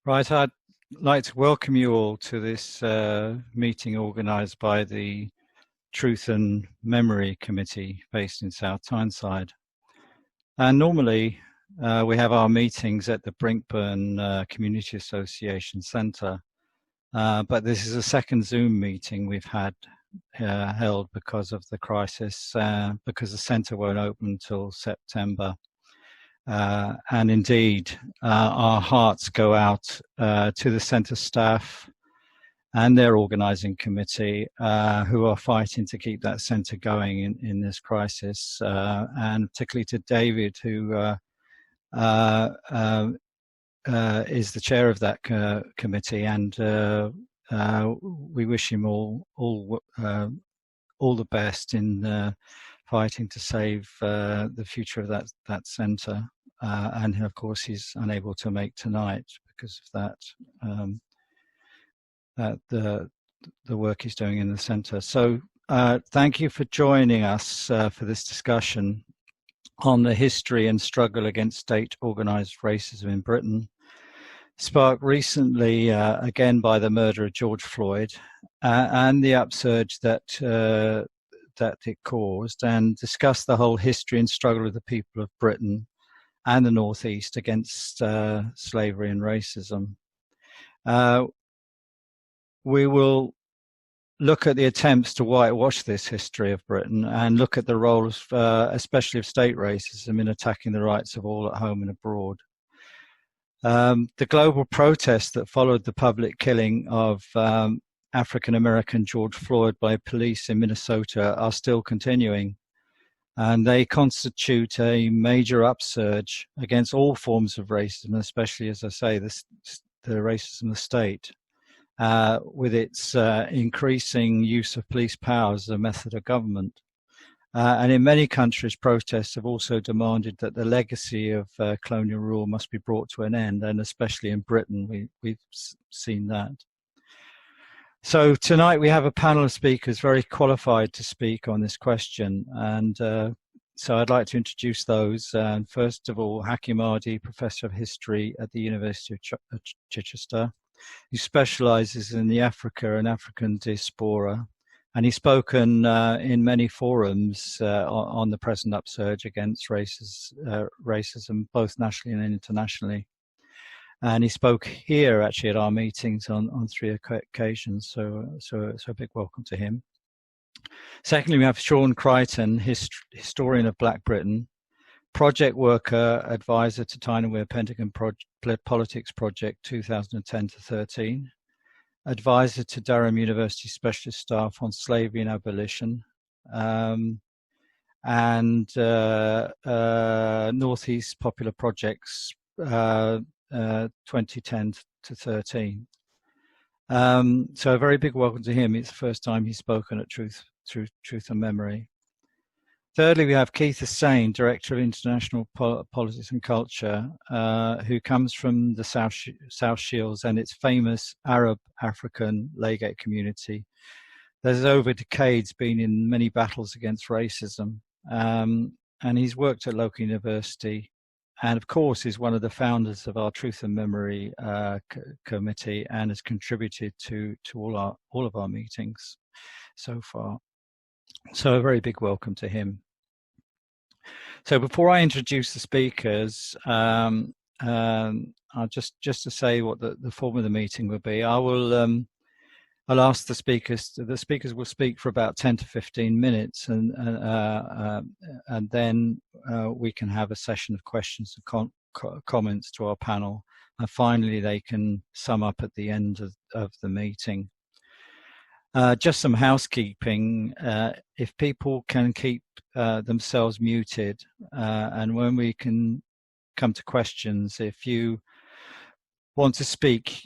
Right, I'd like to welcome you all to this meeting organised by the Truth and Memory Committee based in South Tyneside. And normally we have our meetings at the Brinkburn Community Association Centre, but this is a second Zoom meeting we've had held because of the crisis, because the centre won't open until September. And indeed, our hearts go out to the centre staff and their organising committee who are fighting to keep that centre going in this crisis, and particularly to David, who is the chair of that committee, and we wish him all the best in fighting to save the future of that centre. And of course, he's unable to make tonight because of that, the work he's doing in the centre. So thank you for joining us for this discussion on the history and struggle against state-organised racism in Britain, sparked recently again by the murder of George Floyd and the upsurge that it caused, and discuss the whole history and struggle of the people of Britain and the North East against slavery and racism. We will look at the attempts to whitewash this history of Britain and look at the role of, especially of state racism in attacking the rights of all at home and abroad. The global protests that followed the public killing of African-American George Floyd by police in Minnesota are still continuing. And they constitute a major upsurge against all forms of racism, especially, as I say, the racism of the state, with its increasing use of police powers as a method of government. And in many countries, protests have also demanded that the legacy of colonial rule must be brought to an end, and especially in Britain, we've seen that. So tonight we have a panel of speakers very qualified to speak on this question, and so I'd like to introduce those. First of all, Hakim Adi, Professor of History at the University of Chichester, who specialises in the Africa and African diaspora, and he's spoken in many forums on the present upsurge against racism, both nationally and internationally. And he spoke here actually at our meetings on 3 occasions, so a big welcome to him. Secondly, we have Sean Crichton, historian of Black Britain, project worker, advisor to Tyne-Wear Pentagon Politics Project 2010 to 13, advisor to Durham University Specialist Staff on Slavery and Abolition, and Northeast Popular Projects 2010 to 13. So a very big welcome to him. It's the first time he's spoken at Truth and Memory. Thirdly, we have Keith Hussain, Director of International Politics and Culture, who comes from the South Shields and its famous Arab African Laygate community. There's over decades been in many battles against racism, and he's worked at local university, and of course is one of the founders of our Truth and Memory committee, and has contributed to all of our meetings so far. So a very big welcome to him. So before I introduce the speakers, I'll just to say what the form of the meeting will be. I'll ask the speakers. The speakers will speak for about 10 to 15 minutes, and then we can have a session of questions and comments to our panel, and finally they can sum up at the end of the meeting. Just some housekeeping. If people can keep themselves muted, and when we can come to questions, if you want to speak,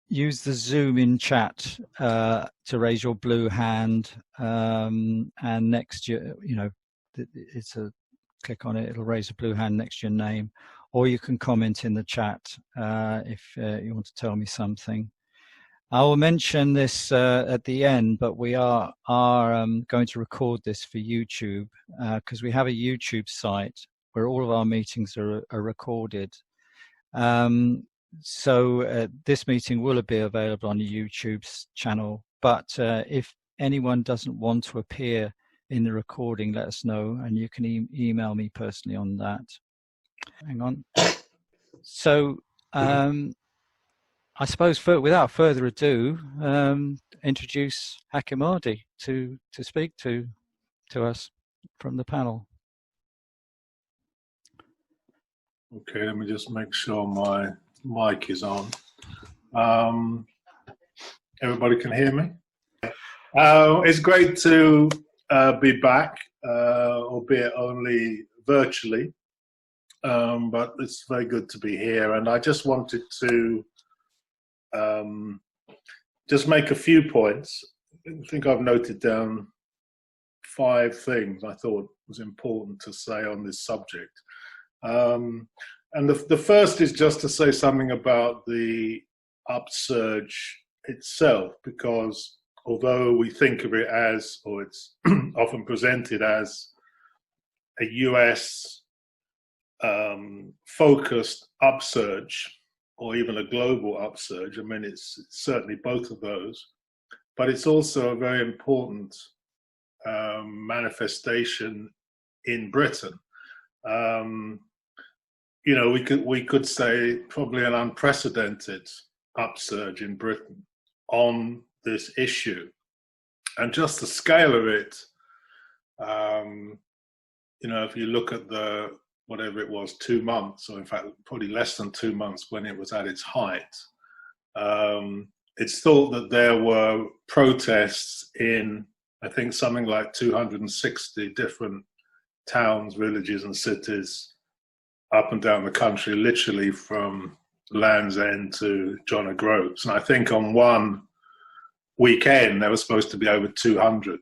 use the Zoom in chat to raise your blue hand, and next it's a click on it, it'll raise a blue hand next to your name, or you can comment in the chat if you want to tell me something. I will mention this at the end, but we are going to record this for YouTube because we have a YouTube site where all of our meetings are recorded. So this meeting will be available on the YouTube's channel, but if anyone doesn't want to appear in the recording, let us know, and you can email me personally on that. Hang on. So I suppose without further ado, introduce Hakim Adi to speak to us from the panel. Okay, let me just make sure my mic is on. Everybody can hear me? It's great to be back, albeit only virtually, but it's very good to be here. And I just wanted to just make a few points. I think I've noted down 5 things I thought was important to say on this subject. And the first is just to say something about the upsurge itself, because although we think of it as, or it's often presented as, a US focused upsurge, or even a global upsurge, I mean, it's certainly both of those, but it's also a very important manifestation in Britain. You know, we could say probably an unprecedented upsurge in Britain on this issue, and just the scale of it. You know, if you look at the whatever it was, 2 months, or in fact probably less than 2 months when it was at its height, it's thought that there were protests in, I think, something like 260 different towns, villages, and cities up and down the country, literally from Land's End to John O'Groats. And I think on one weekend there was supposed to be over 200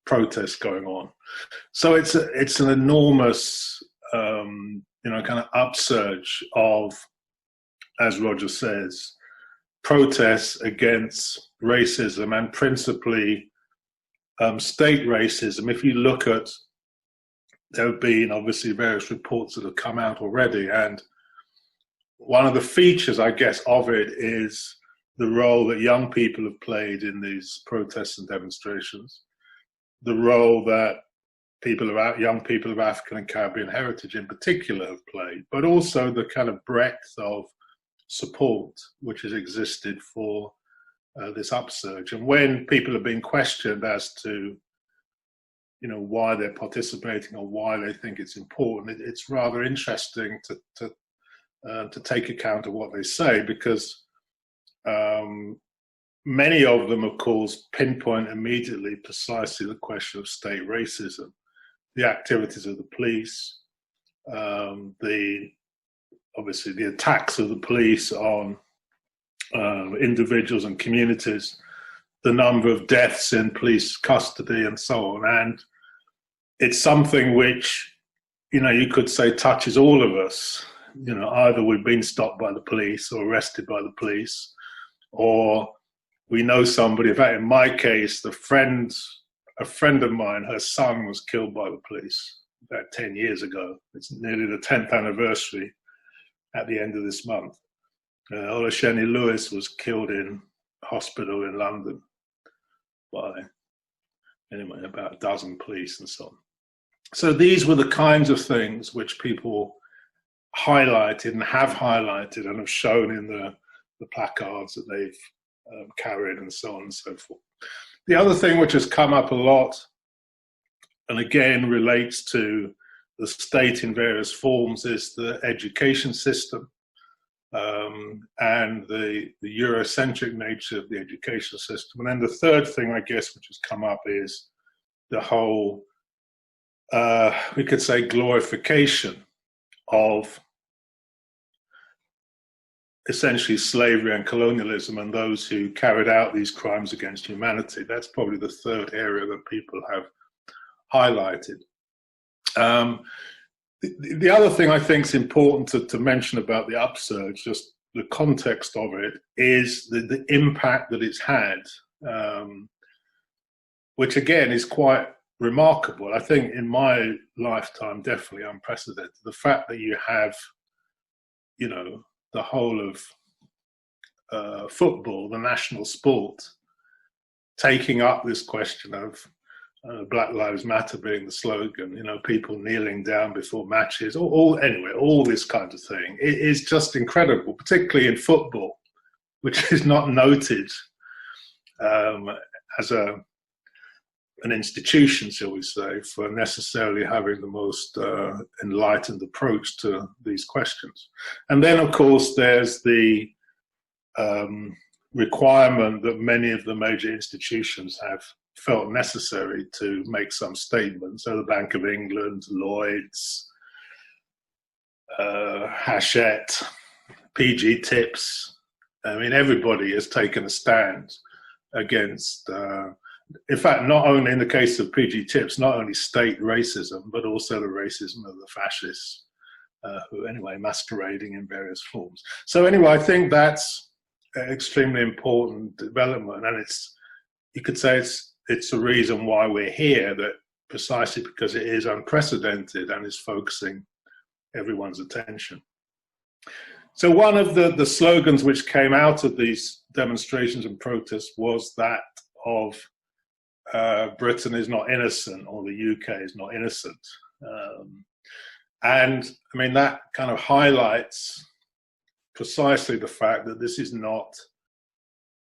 protests going on. So it's an enormous, you know, kind of upsurge of, as Roger says, protests against racism, and principally state racism. If you look at, there have been obviously various reports that have come out already, and one of the features, I guess, of it is the role that young people have played in these protests and demonstrations, the role that young people of African and Caribbean heritage in particular have played, but also the kind of breadth of support which has existed for this upsurge. And when people are being questioned as to, you know, why they're participating or why they think it's important, it's rather interesting to take account of what they say, because many of them, of course, pinpoint immediately precisely the question of state racism, the activities of the police, obviously the attacks of the police on individuals and communities, the number of deaths in police custody, and so on. And it's something which, you know, you could say touches all of us. You know, either we've been stopped by the police or arrested by the police, or we know somebody. In fact, in my case, a friend of mine, her son was killed by the police about 10 years ago. It's nearly the 10th anniversary at the end of this month. Olasheni Lewis was killed in hospital in London by, anyway, about a dozen police and so on. So these were the kinds of things which people highlighted and have highlighted and have shown in the placards that they've carried, and so on and so forth. The other thing which has come up a lot, and again relates to the state in various forms, is the education system, and the Eurocentric nature of the education system. And then the third thing, I guess, which has come up is the whole, we could say, glorification of essentially slavery and colonialism and those who carried out these crimes against humanity. That's probably the third area that people have highlighted. The other thing I think is important to mention about the upsurge, just the context of it, is the impact that it's had, which again is quite remarkable. I think in my lifetime, definitely unprecedented. The fact that you have, you know, the whole of football, the national sport, taking up this question of Black Lives Matter being the slogan, people kneeling down before matches, anyway, all this kind of thing. It is just incredible, particularly in football, which is not noted as an institution, shall we say, for necessarily having the most enlightened approach to these questions. And then, of course, there's the requirement that many of the major institutions have felt necessary to make some statements. So the Bank of England, Lloyd's, Hachette, PG Tips. I mean, everybody has taken a stand against, in fact, not only in the case of PG Tips, not only state racism, but also the racism of the fascists, who anyway, masquerading in various forms. So anyway, I think that's an extremely important development, and you could say it's a reason why we're here, that precisely because it is unprecedented and is focusing everyone's attention. So one of the slogans which came out of these demonstrations and protests was that of Britain is not innocent, or the UK is not innocent. And I mean, that kind of highlights precisely the fact that this is not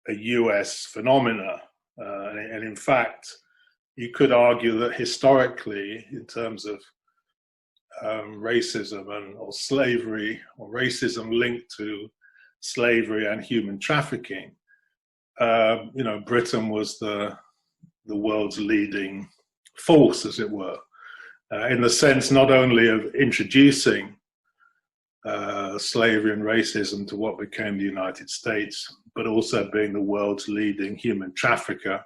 a US phenomena. And in fact, you could argue that historically, in terms of racism or slavery, or racism linked to slavery and human trafficking, Britain was the world's leading force, as it were, in the sense not only of introducing slavery and racism to what became the United States, but also being the world's leading human trafficker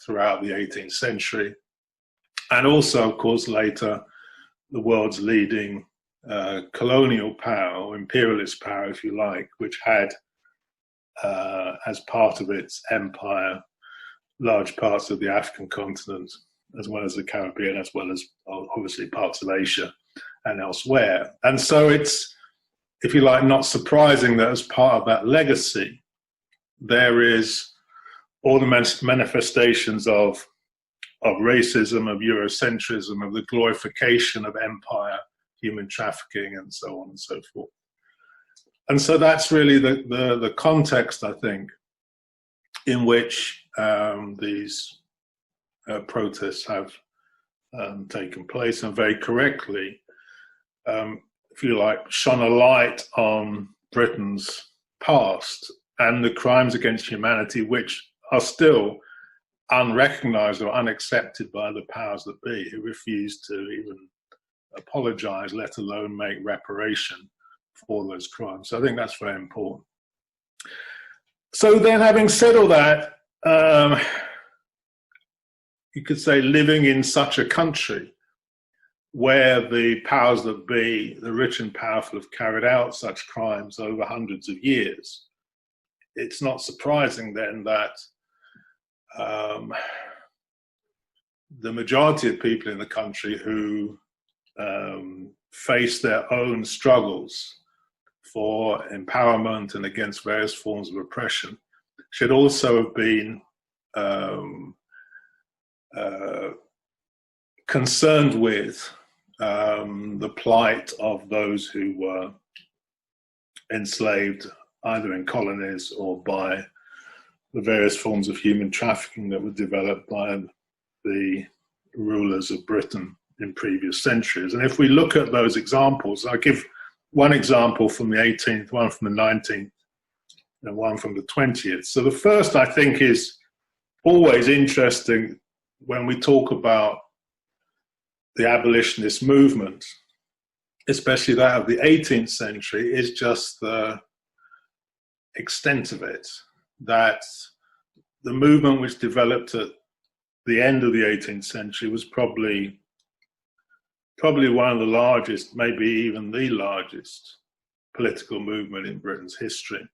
throughout the 18th century. And also, of course, later, the world's leading colonial power, or imperialist power, if you like, which had, as part of its empire, large parts of the African continent, as well as the Caribbean, as well as obviously parts of Asia and elsewhere. And so it's, if you like, not surprising that as part of that legacy, there is all the manifestations of racism, of Eurocentrism, of the glorification of empire, human trafficking, and so on and so forth. And so that's really the context, I think, in which these protests have taken place, and very correctly, if you like, shone a light on Britain's past and the crimes against humanity, which are still unrecognized or unaccepted by the powers that be, who refuse to even apologize, let alone make reparation for those crimes. So I think that's very important. So then, having said all that, you could say living in such a country where the powers that be, the rich and powerful, have carried out such crimes over hundreds of years, it's not surprising then that the majority of people in the country who face their own struggles for empowerment and against various forms of oppression should also have been concerned with the plight of those who were enslaved either in colonies or by the various forms of human trafficking that were developed by the rulers of Britain in previous centuries. And if we look at those examples, I'll give one example from the 18th, one from the 19th, and one from the 20th. So the first, I think, is always interesting when we talk about the abolitionist movement, especially that of the 18th century, is just the extent of it. That the movement which developed at the end of the 18th century was probably one of the largest, maybe even the largest political movement in Britain's history.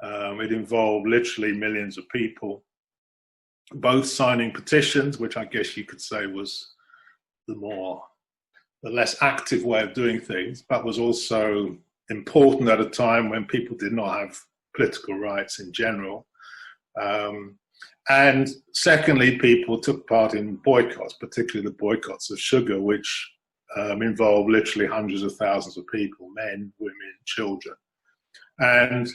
It involved literally millions of people, both signing petitions, which I guess you could say was the less active way of doing things, but was also important at a time when people did not have political rights in general. And secondly, people took part in boycotts, particularly the boycotts of sugar, which involved literally hundreds of thousands of people, men, women, children. And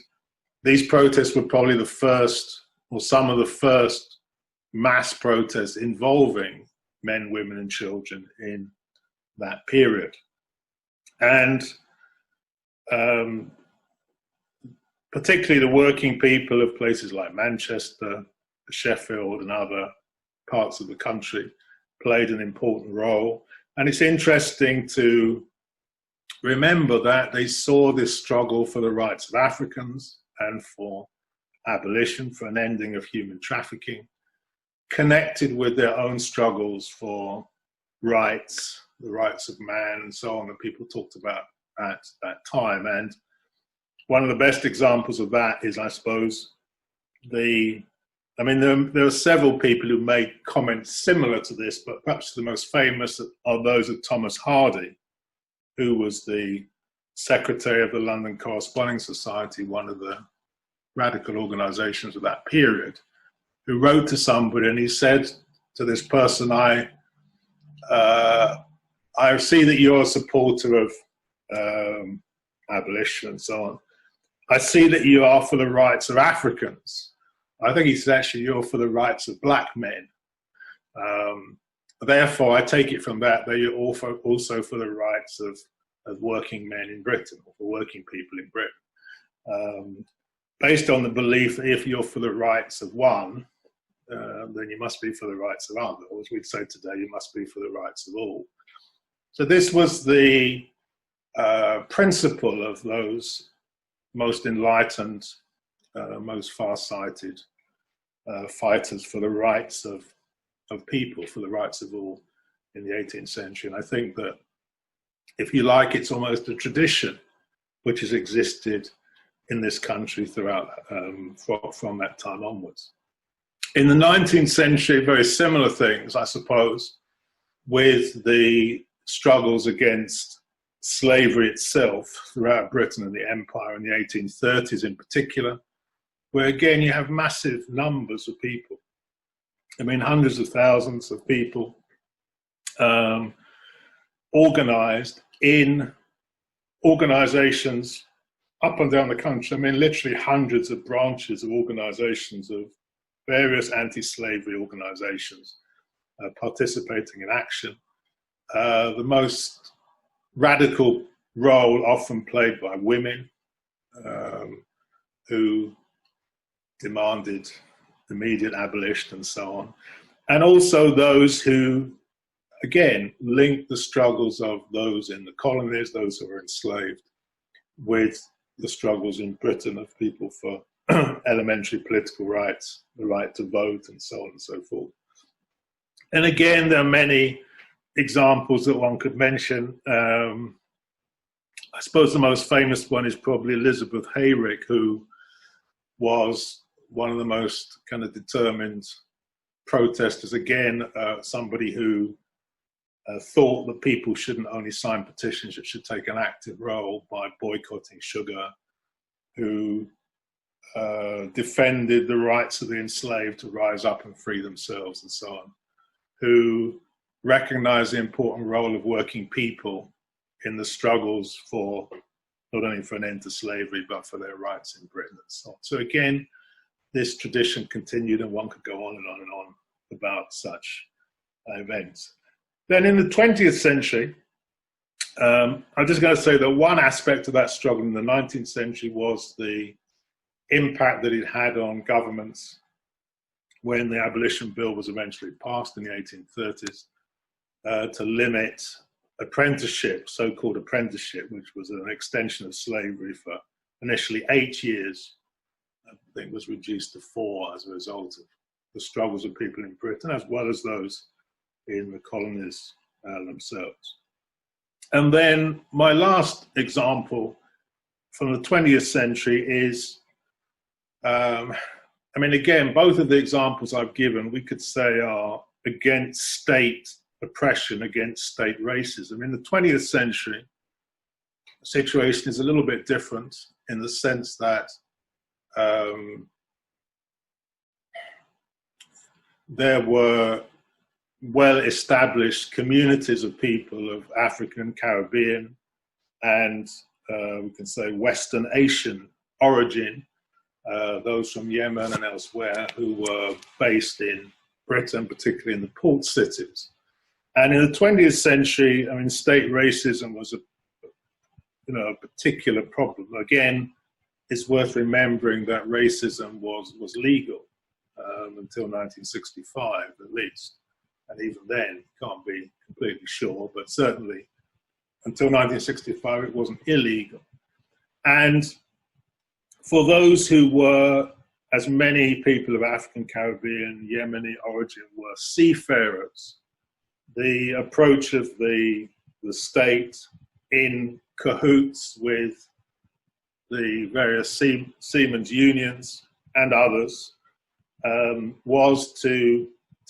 these protests were probably the first, or some of the first, mass protests involving men, women, and children in that period. And particularly the working people of places like Manchester, Sheffield, and other parts of the country played an important role. And it's interesting to remember that they saw this struggle for the rights of Africans and for abolition, for an ending of human trafficking, connected with their own struggles for rights, the rights of man, and so on, that people talked about at that time. And one of the best examples of that is, I suppose, there are several people who made comments similar to this, but perhaps the most famous are those of Thomas Hardy, who was the secretary of the London Corresponding Society, one of the radical organizations of that period, who wrote to somebody, and he said to this person, I see that you're a supporter of abolition and so on. I see that you are for the rights of Africans. I think he said, actually, you're for the rights of black men. Therefore, I take it from that you're also for the rights of working men in Britain, or for working people in Britain. Based on the belief that if you're for the rights of one, then you must be for the rights of others. Or as we'd say today, you must be for the rights of all. So this was the principle of those most enlightened, most far-sighted fighters for the rights of people, for the rights of all in the 18th century. And I think that, if you like, it's almost a tradition which has existed in this country throughout, from that time onwards. In the 19th century, very similar things, I suppose, with the struggles against slavery itself throughout Britain and the Empire in the 1830s in particular, where again you have massive numbers of people. I mean, hundreds of thousands of people organized in organizations up and down the country. I mean, literally hundreds of branches of organizations, of various anti-slavery organizations participating in action. The most radical role often played by women who demanded immediate abolition and so on. And also those who, again, linked the struggles of those in the colonies, those who were enslaved, with the struggles in Britain of people for elementary political rights, the right to vote, and so on and so forth. And again, there are many examples that one could mention. I suppose the most famous one is probably Elizabeth Hayrick, who was one of the most kind of determined protesters. Again, somebody who thought that people shouldn't only sign petitions, it should take an active role by boycotting sugar, who defended the rights of the enslaved to rise up and free themselves and so on, who recognized the important role of working people in the struggles for not only for an end to slavery, but for their rights in Britain and so on. So again, this tradition continued, and one could go on and on and on about such events. Then in the 20th century, I'm just going to say that one aspect of that struggle in the 19th century was the impact that it had on governments when the abolition bill was eventually passed in the 1830s to limit apprenticeship, so-called apprenticeship, which was an extension of slavery for initially 8 years. I think was reduced to 4 as a result of the struggles of people in Britain, as well as those in the colonies themselves. And then my last example from the 20th century is, I mean, again, both of the examples I've given, we could say are against state oppression, against state racism. In the 20th century, situation is a little bit different in the sense that there were well-established communities of people of African, Caribbean, and we can say Western Asian origin, those from Yemen and elsewhere, who were based in Britain, particularly in the port cities. And in the 20th century, I mean, state racism was a particular problem. Again, it's worth remembering that racism was legal until 1965, at least. And even then, can't be completely sure, but certainly until 1965, it wasn't illegal. And for those who were, as many people of African, Caribbean, Yemeni origin were seafarers, the approach of the state in cahoots with the various seamen's unions and others was to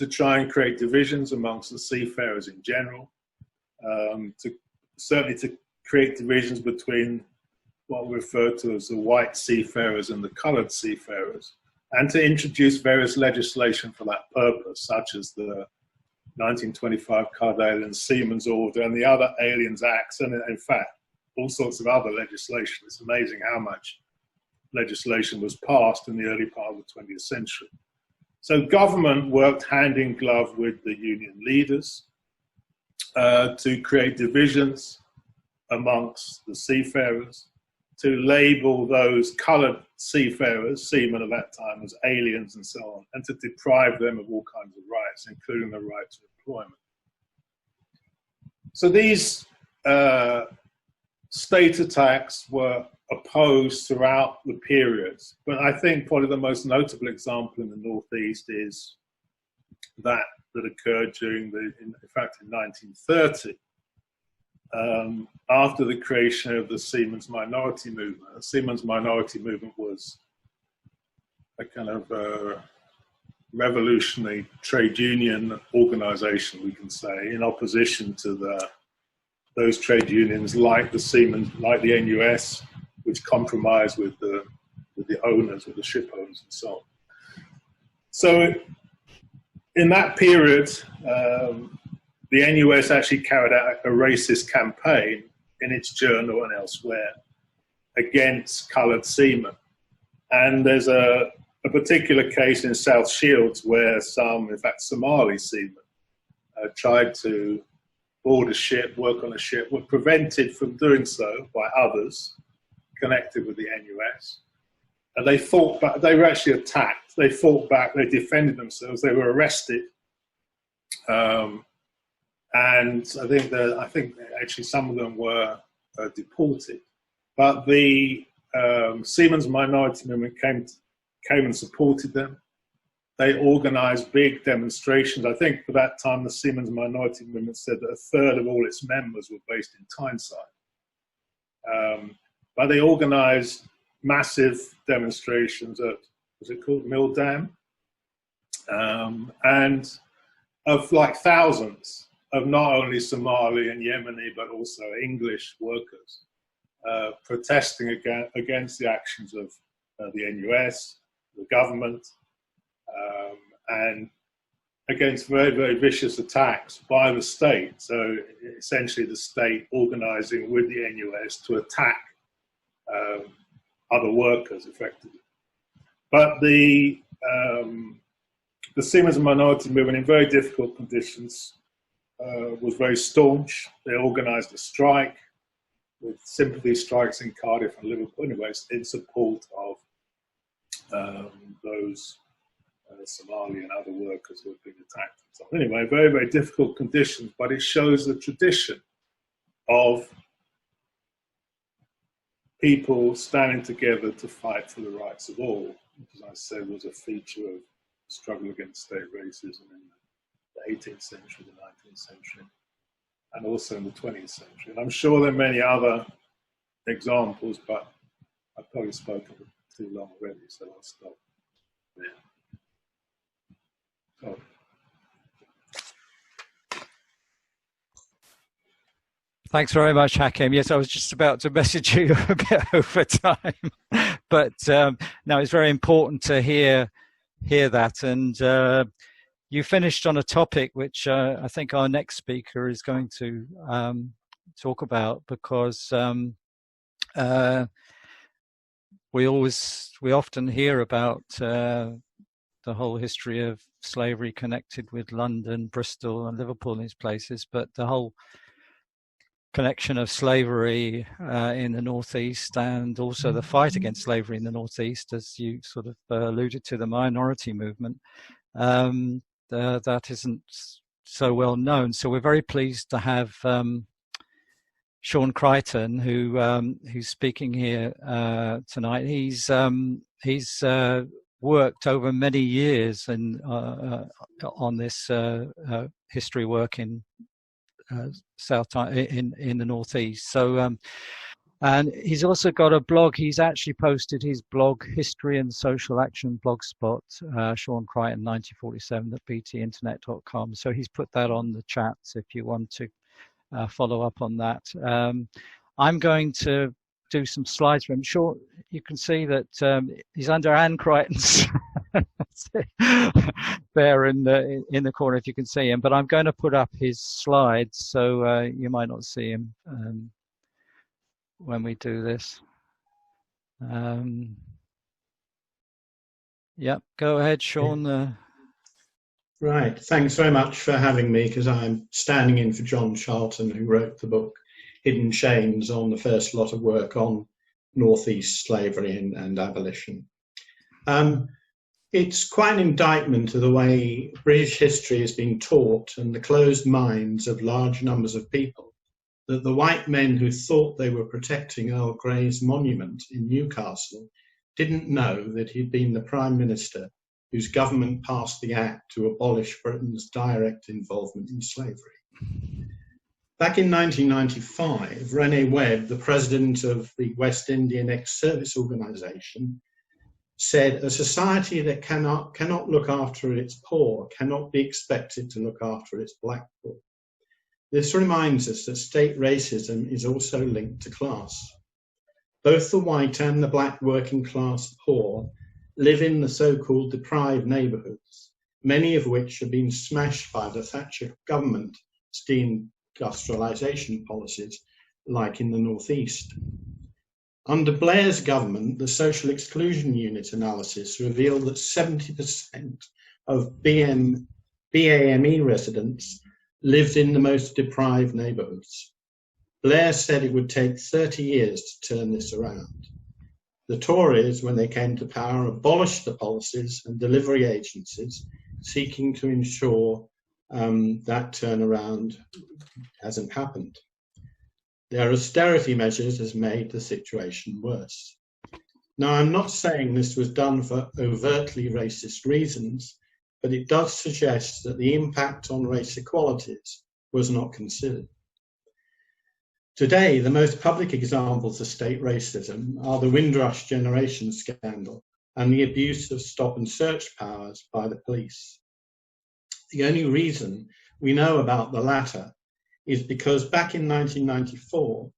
try and create divisions amongst the seafarers in general, certainly to create divisions between what we refer to as the white seafarers and the coloured seafarers, and to introduce various legislation for that purpose, such as the 1925 Colored Alien Seamen's Order and the other Aliens Acts, and in fact, all sorts of other legislation. It's amazing how much legislation was passed in the early part of the 20th century. So government worked hand in glove with the union leaders to create divisions amongst the seafarers, to label those coloured seafarers, seamen of that time, as aliens and so on, and to deprive them of all kinds of rights, including the right to employment. So these state attacks were opposed throughout the periods, but I think probably the most notable example in the Northeast is that occurred during in fact in 1930, after the creation of the Seamen's Minority Movement. The Seamen's Minority Movement was a kind of revolutionary trade union organization, we can say, in opposition to those trade unions like the Seamen's, like the NUS, which compromised with the owners, with the ship owners and so on. So in that period, the NUS actually carried out a racist campaign in its journal and elsewhere against coloured seamen. And there's a particular case in South Shields where some, in fact, Somali seamen tried to board a ship, work on a ship, were prevented from doing so by others connected with the NUS. And they fought back. They were actually attacked. They fought back. They defended themselves. They were arrested. And I think actually some of them were deported. But the Seamen's Minority Movement came and supported them. They organised big demonstrations. I think for that time, the Seamen's Minority Movement said that a third of all its members were based in Tyneside. But they organised massive demonstrations at, was it called Mill Dam? And of like thousands of not only Somali and Yemeni, but also English workers protesting against the actions of the NUS, the government, and against very, very vicious attacks by the state. So essentially the state organising with the NUS to attack other workers effectively. But the Seamen's Minority Movement, in very difficult conditions, was very staunch. They organised a strike with sympathy strikes in Cardiff and Liverpool, anyways, in support of those Somali and other workers who had been attacked. So anyway, very, very difficult conditions, but it shows the tradition of people standing together to fight for the rights of all, which, as I said, was a feature of the struggle against state racism in the 18th century, the 19th century, and also in the 20th century. And I'm sure there are many other examples, but I've probably spoken too long already, so I'll stop there. Thanks very much, Hakim. Yes, I was just about to message you a bit over time, but no, it's very important to hear that. And you finished on a topic which I think our next speaker is going to talk about, because we often hear about the whole history of slavery connected with London, Bristol, and Liverpool and these places, but the whole connection of slavery in the Northeast, and also the fight against slavery in the Northeast, as you sort of alluded to, the minority movement, that isn't so well known. So we're very pleased to have Sean Crichton, who's speaking here tonight. He's worked over many years on this history work in in the Northeast. So and he's also got a blog. He's actually posted his blog, History and Social Action blogspot, Sean Crichton 1947 at btinternet.com. So he's put that on the chat if you want to follow up on that. I'm going to do some slides for him. Sure, you can see that he's under Anne Crichton's there in the corner, if you can see him. But I'm going to put up his slides, so you might not see him when we do this. Yep, go ahead, Sean. Right, thanks very much for having me, because I'm standing in for John Charlton, who wrote the book Hidden Chains, on the first lot of work on Northeast slavery and abolition. It's quite an indictment of the way British history has been taught and the closed minds of large numbers of people, that the white men who thought they were protecting Earl Grey's monument in Newcastle didn't know that he'd been the Prime Minister whose government passed the act to abolish Britain's direct involvement in slavery. Back in 1995, Rene Webb, the president of the West Indian Ex-Service Organisation, said, "A society that cannot look after its poor cannot be expected to look after its black poor." This reminds us that state racism is also linked to class. Both the white and the black working class poor live in the so-called deprived neighbourhoods, many of which have been smashed by the Thatcher government deindustrialisation policies, like in the Northeast. Under Blair's government, the Social Exclusion Unit analysis revealed that 70% of BAME residents lived in the most deprived neighbourhoods. Blair said it would take 30 years to turn this around. The Tories, when they came to power, abolished the policies and delivery agencies seeking to ensure that turnaround hasn't happened. Their austerity measures has made the situation worse. Now, I'm not saying this was done for overtly racist reasons, but it does suggest that the impact on race equalities was not considered. Today, the most public examples of state racism are the Windrush generation scandal and the abuse of stop and search powers by the police. The only reason we know about the latter is because back in 1994,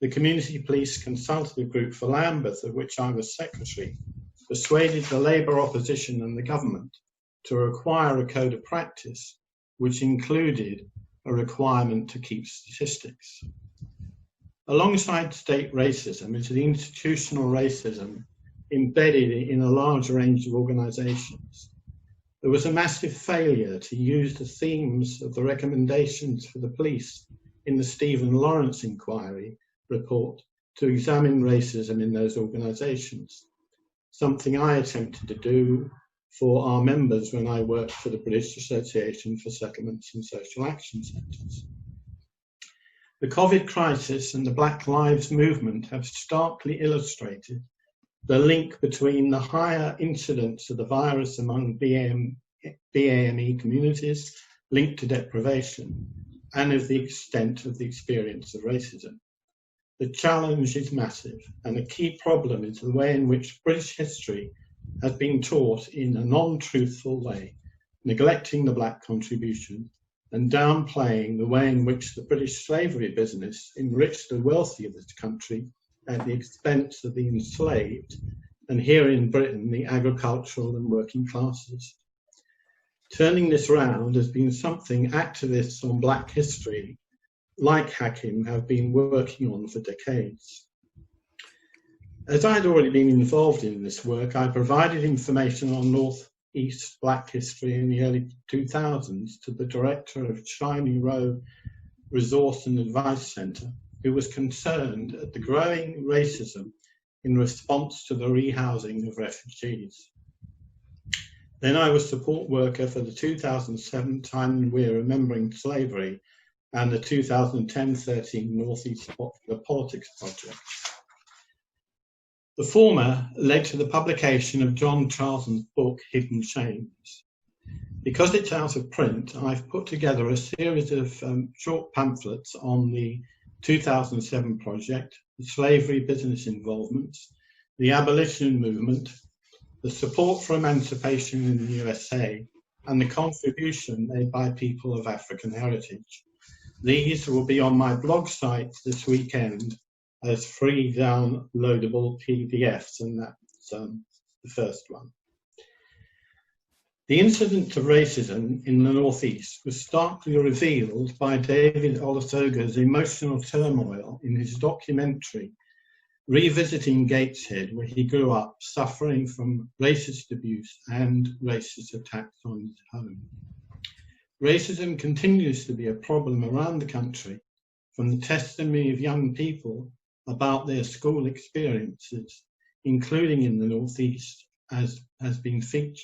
the Community Police Consultative Group for Lambeth, of which I was secretary, persuaded the Labour opposition and the government to require a code of practice, which included a requirement to keep statistics. Alongside state racism is the institutional racism embedded in a large range of organisations. There was a massive failure to use the themes of the recommendations for the police in the Stephen Lawrence inquiry report to examine racism in those organisations, something I attempted to do for our members when I worked for the British Association for Settlements and Social Action Centres. The COVID crisis and the Black Lives Movement have starkly illustrated the link between the higher incidence of the virus among BAME communities linked to deprivation and of the extent of the experience of racism. The challenge is massive, and a key problem is the way in which British history has been taught in a non-truthful way, neglecting the black contribution and downplaying the way in which the British slavery business enriched the wealthy of this country at the expense of the enslaved, and here in Britain, the agricultural and working classes. Turning this round has been something activists on Black history, like Hakim, have been working on for decades. As I had already been involved in this work, I provided information on Northeast Black history in the early 2000s to the director of Shiny Row Resource and Advice Centre, who was concerned at the growing racism in response to the rehousing of refugees. Then I was support worker for the 2007 Time We're Remembering Slavery and the 2010-13 Northeast Popular Politics Project. The former led to the publication of John Charlton's book, Hidden Shames. Because it's out of print, I've put together a series of short pamphlets on the 2007 project, the slavery business involvements, the abolition movement, the support for emancipation in the USA, and the contribution made by people of African heritage. These will be on my blog site this weekend as free downloadable PDFs, and that's the first one. The incident of racism in the Northeast was starkly revealed by David Olusoga's emotional turmoil in his documentary, Revisiting Gateshead, where he grew up suffering from racist abuse and racist attacks on his home. Racism continues to be a problem around the country, from the testimony of young people about their school experiences, including in the Northeast, as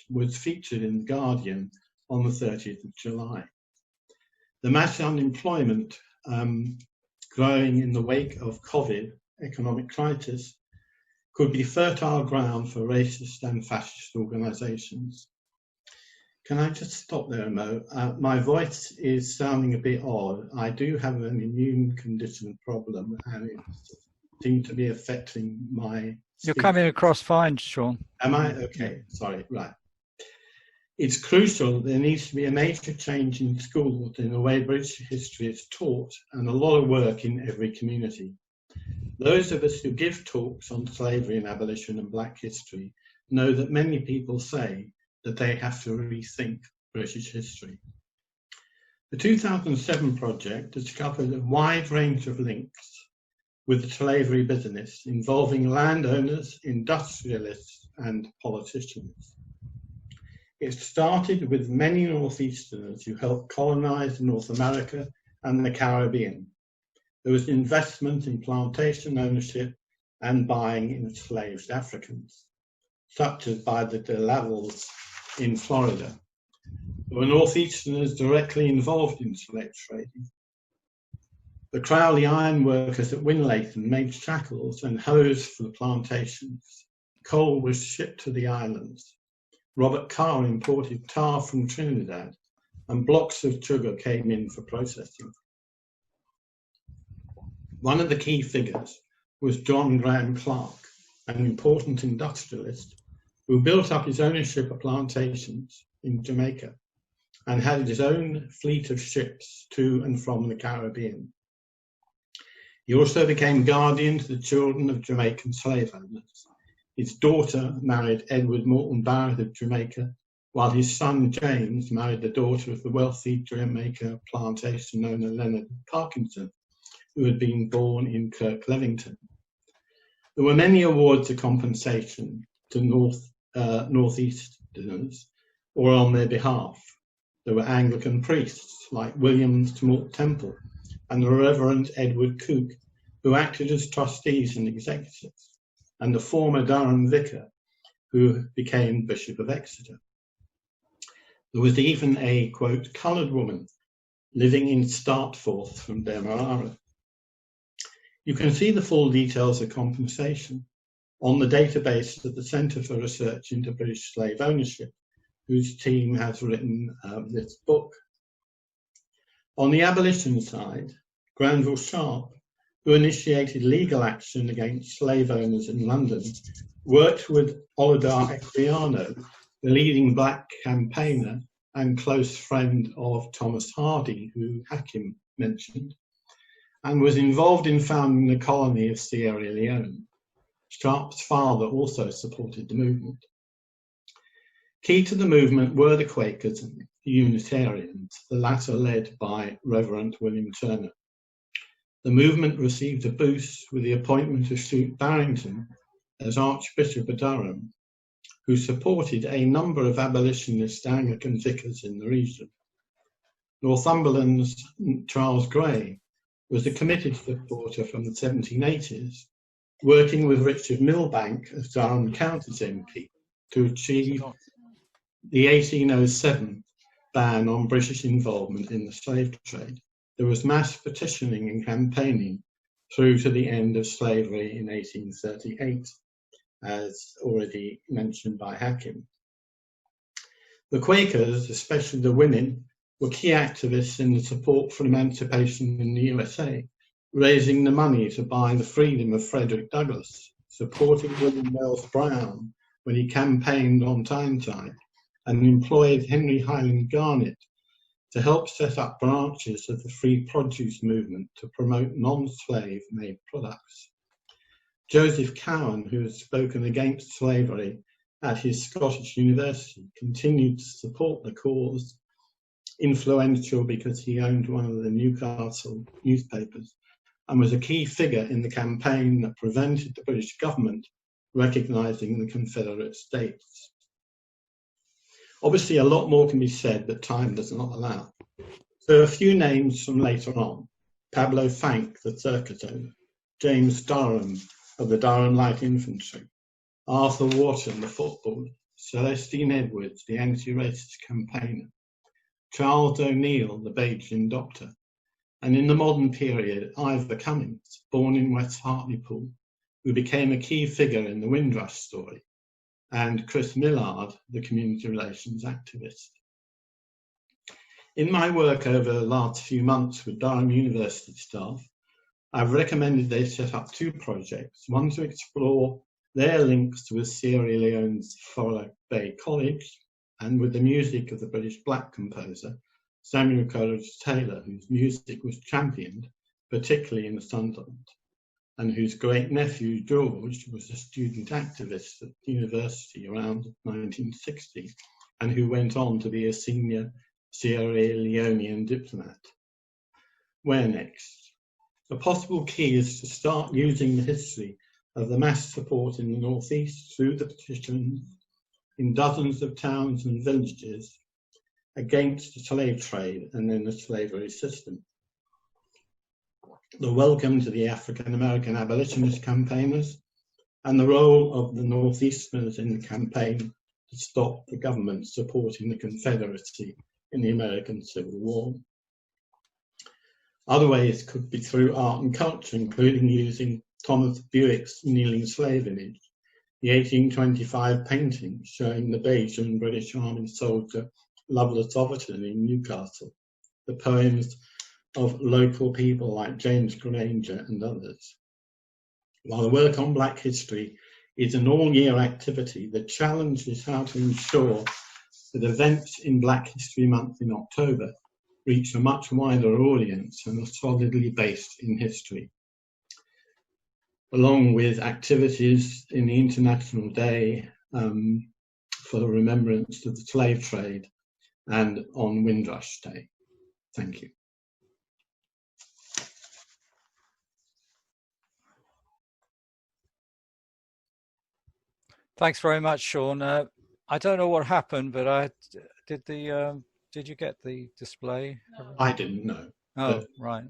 was featured in The Guardian on the 30th of July. The mass unemployment growing in the wake of COVID economic crisis could be fertile ground for racist and fascist organisations. Can I just stop there, Mo? My voice is sounding a bit odd. I do have an immune condition problem, and it seems to be affecting my You're coming across fine, Sean. Am I? Okay, sorry, right. It's crucial there needs to be a major change in schools in the way British history is taught, and a lot of work in every community. Those of us who give talks on slavery and abolition and Black history know that many people say that they have to rethink British history. The 2007 project has covered a wide range of links with the slavery business involving landowners, industrialists, and politicians. It started with many Northeasterners who helped colonize North America and the Caribbean. There was investment in plantation ownership and buying enslaved Africans, such as by the De Lavals in Florida. There were Northeasterners directly involved in slave trading. The Crowley iron workers at Winlaton made shackles and hoes for the plantations. Coal was shipped to the islands. Robert Carr imported tar from Trinidad, and blocks of sugar came in for processing. One of the key figures was John Graham Clark, an important industrialist who built up his ownership of plantations in Jamaica and had his own fleet of ships to and from the Caribbean. He also became guardian to the children of Jamaican slave owners. His daughter married Edward Morton Barrett of Jamaica, while his son James married the daughter of the wealthy Jamaica plantation owner Leonard Parkinson, who had been born in Kirk Levington. There were many awards of compensation to Northeasterners or on their behalf. There were Anglican priests like William Temple and the Reverend Edward Cooke, who acted as trustees and executors, and the former Durham vicar, who became Bishop of Exeter. There was even a, quote, coloured woman living in Startforth from Demerara. You can see the full details of compensation on the database of the Centre for Research into British Slave Ownership, whose team has written this book. On the abolition side, Granville Sharp, who initiated legal action against slave owners in London, worked with Oludare Equiano, the leading Black campaigner and close friend of Thomas Hardy, who Hakim mentioned, and was involved in founding the colony of Sierra Leone. Sharp's father also supported the movement. Key to the movement were the Quakers and the Unitarians, the latter led by Reverend William Turner. The movement received a boost with the appointment of Shrewsbury Barrington as Archbishop of Durham, who supported a number of abolitionist Anglican vicars in the region. Northumberland's Charles Grey was a committed supporter from the 1780s, working with Richard Milbank as Durham County's MP to achieve the 1807 ban on British involvement in the slave trade. There was mass petitioning and campaigning through to the end of slavery in 1838, as already mentioned by Hakim. The Quakers, especially the women, were key activists in the support for emancipation in the USA, raising the money to buy the freedom of Frederick Douglass, supporting William Wells Brown when he campaigned on Tyneside, and employed Henry Highland Garnet to help set up branches of the free produce movement to promote non-slave made products. Joseph Cowan, who has spoken against slavery at his Scottish University, continued to support the cause, influential because he owned one of the Newcastle newspapers, and was a key figure in the campaign that prevented the British government recognising the Confederate States. Obviously, a lot more can be said, but time does not allow. So a few names from later on: Pablo Fank, the circus owner; James Durham of the Durham Light Infantry; Arthur Wharton, the footballer; Celestine Edwards, the anti-racist campaigner; Charles O'Neill, the Bajan doctor; and in the modern period, Ivor Cummings, born in West Hartlepool, who became a key figure in the Windrush story, and Chris Millard, the community relations activist. In my work over the last few months with Durham University staff, I've recommended they set up two projects, one to explore their links to Sierra Leone's Follett Bay College, and with the music of the British black composer Samuel Coleridge Taylor, whose music was championed, particularly in Sunderland, and whose great-nephew George was a student activist at the university around 1960, and who went on to be a senior Sierra Leonean diplomat. Where next? A possible key is to start using the history of the mass support in the Northeast through the petitions in dozens of towns and villages against the slave trade and then the slavery system. The welcome to the African American abolitionist campaigners, and the role of the Northeasterners in the campaign to stop the government supporting the Confederacy in the American Civil War. Other ways could be through art and culture, including using Thomas Bewick's kneeling slave image, the 1825 painting showing the Bajan British Army soldier Lovelace Overton in Newcastle, the poems of local people like James Granger and others. While the work on Black history is an all-year activity, the challenge is how to ensure that events in Black History Month in October reach a much wider audience and are solidly based in history, along with activities in the International Day for the remembrance of the slave trade and on Windrush Day. Thank you. Thanks very much, Sean. I don't know what happened, but did you get the display? I didn't know. Oh, right.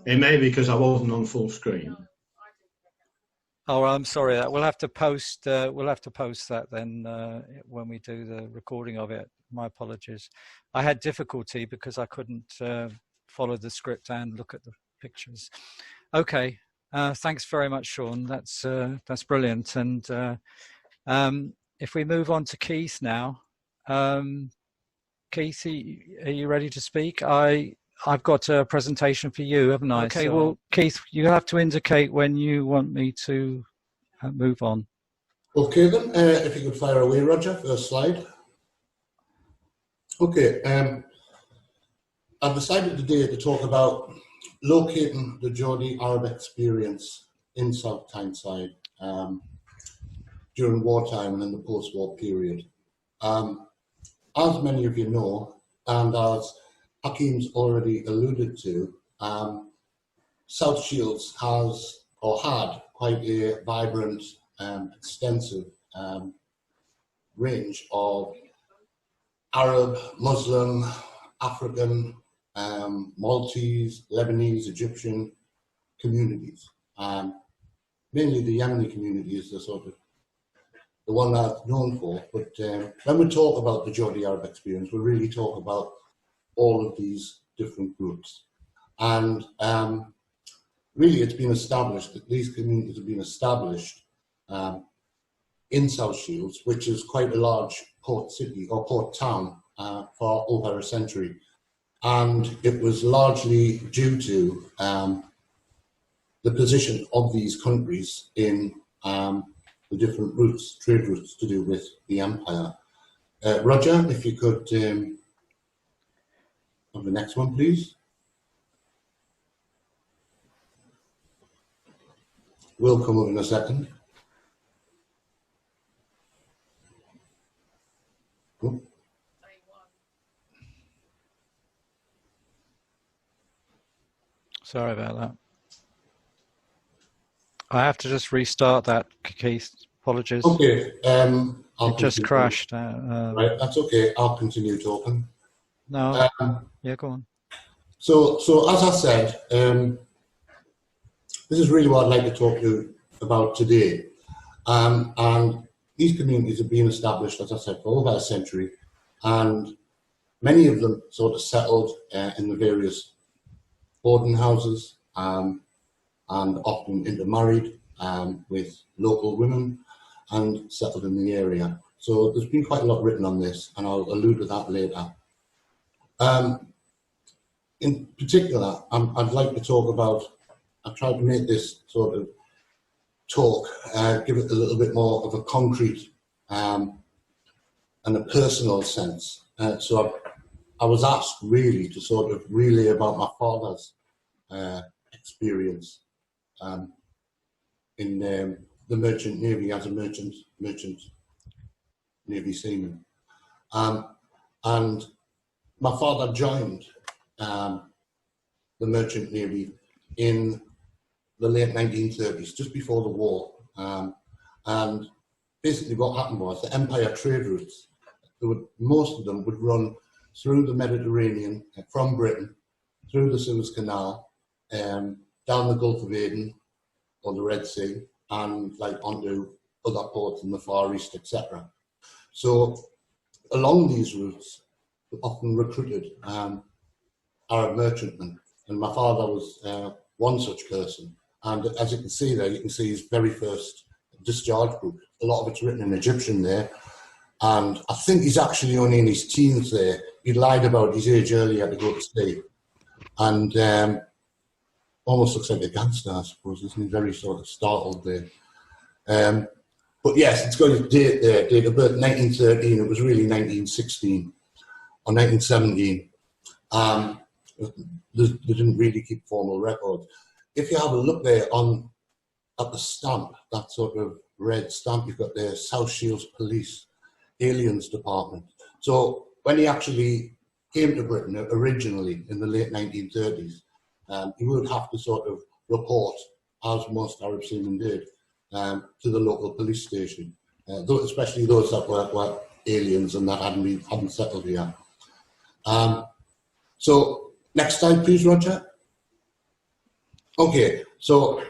It may be because I wasn't on full screen. Oh, I'm sorry. We'll have to post. We'll have to post that then when we do the recording of it. My apologies. I had difficulty because I couldn't follow the script and look at the pictures. Okay. Thanks very much, Sean. That's brilliant. And if we move on to Keith now, Keith, are you ready to speak? I've got a presentation for you, haven't I? Okay, so, well, Keith, you have to indicate when you want me to move on. Okay then, if you could fire away, Roger, first slide. Okay, I've decided today to talk about locating the Geordie Arab experience in South Tyneside during wartime and in the post-war period. As many of you know, and as Hakim's already alluded to, South Shields has or had quite a vibrant, extensive range of Arab, Muslim, African, Maltese, Lebanese, Egyptian communities. Mainly the Yemeni community is the sort of the one that's known for. But when we talk about the Geordie Arab experience, we really talk about all of these different groups. And really it's been established that these communities have been established in South Shields, which is quite a large port city or port town for over a century. And it was largely due to the position of these countries in the different routes, trade routes to do with the empire. Roger, if you could have the next one, please. We'll come up in a second. Cool. Sorry about that. I have to just restart that, Keith. Apologies. Okay. It just crashed. Right, that's okay. I'll continue talking. No. Yeah, go on. So as I said, this is really what I'd like to talk to you about today. And these communities have been established, as I said, for over a century, and many of them sort of settled in the various boarding houses and often intermarried with local women and settled in the area. So there's been quite a lot written on this, and I'll allude to that later. In particular, I'd like to talk about, I've tried to make this sort of talk, give it a little bit more of a concrete and a personal sense. So I was asked really to sort of relay about my father's experience in the Merchant Navy as a merchant Navy seaman. And my father joined the Merchant Navy in the late 1930s, just before the war. And basically what happened was the empire trade routes, most of them would run through the Mediterranean, from Britain, through the Suez Canal, down the Gulf of Aden or the Red Sea, and like onto other ports in the Far East, etc. So along these routes, we often recruited Arab merchantmen, and my father was one such person. And as you can see there, you can see his very first discharge book. A lot of it's written in Egyptian there, and I think he's actually only in his teens there. He lied about his age earlier to go to sea, and almost looks like a gangster, I suppose, isn't he? Very sort of startled there. But yes, it's got a date there, date of birth 1913. It was really 1916 or 1917. They didn't really keep formal records. If you have a look there at the stamp, that sort of red stamp you've got there, South Shields Police Aliens Department. So when he actually came to Britain originally in the late 1930s, he would have to sort of report, as most Arab seamen did, to the local police station, especially those that were aliens and that hadn't settled here. So next slide, please, Roger. Okay, so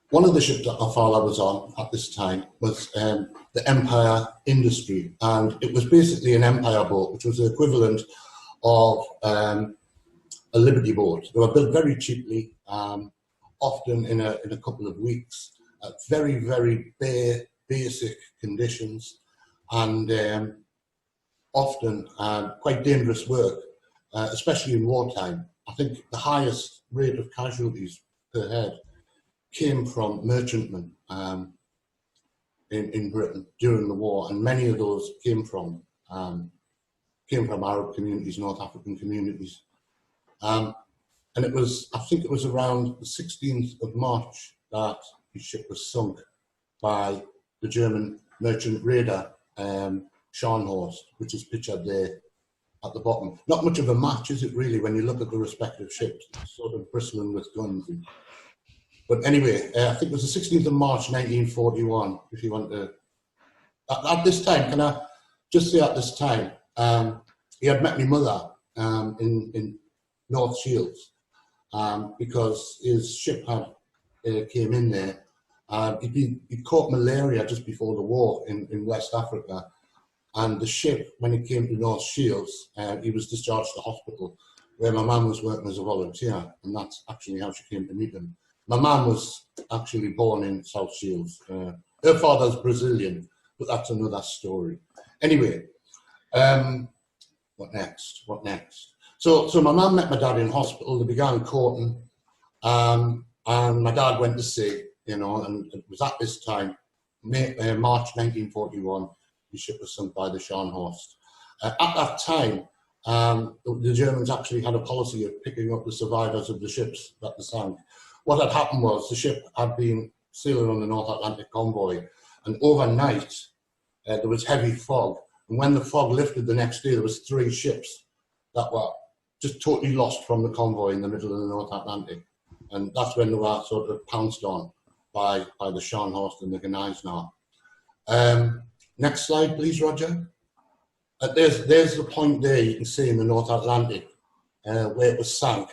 one of the ships that my father was on at this time was the Empire Industry, and it was basically an empire boat, which was the equivalent of a Liberty boat. They were built very cheaply, often in a couple of weeks, very, very basic conditions, and often quite dangerous work, especially in wartime. I think the highest rate of casualties per head came from merchantmen in Britain during the war, and many of those came from came from Arab communities, North African communities. And it was, I think it was around the 16th of March that his ship was sunk by the German merchant raider, Shone, which is pictured there at the bottom. Not much of a match, is it really, when you look at the respective ships, sort of bristling with guns. But anyway, I think it was the 16th of March 1941, if you want to. At this time, can I just say at this time, he had met my mother in North Shields because his ship had came in there. He'd caught malaria just before the war in West Africa, and the ship, when it came to North Shields, he was discharged to hospital where my mum was working as a volunteer, and that's actually how she came to meet him. My mum was actually born in South Shields. Her father's Brazilian, but that's another story. Anyway, what next? What next? So my mum met my dad in hospital. They began courting, and my dad went to sea, you know, and it was at this time, March 1941, the ship was sunk by the Shone. At that time, the Germans actually had a policy of picking up the survivors of the ships that they sank. What had happened was the ship had been sailing on the North Atlantic convoy, and overnight there was heavy fog. And when the fog lifted the next day, there was 3 ships that were just totally lost from the convoy in the middle of the North Atlantic. And that's when they were sort of pounced on by the Shone and the Gneisenau. Next slide, please, Roger. There's the point there you can see in the North Atlantic where it was sank.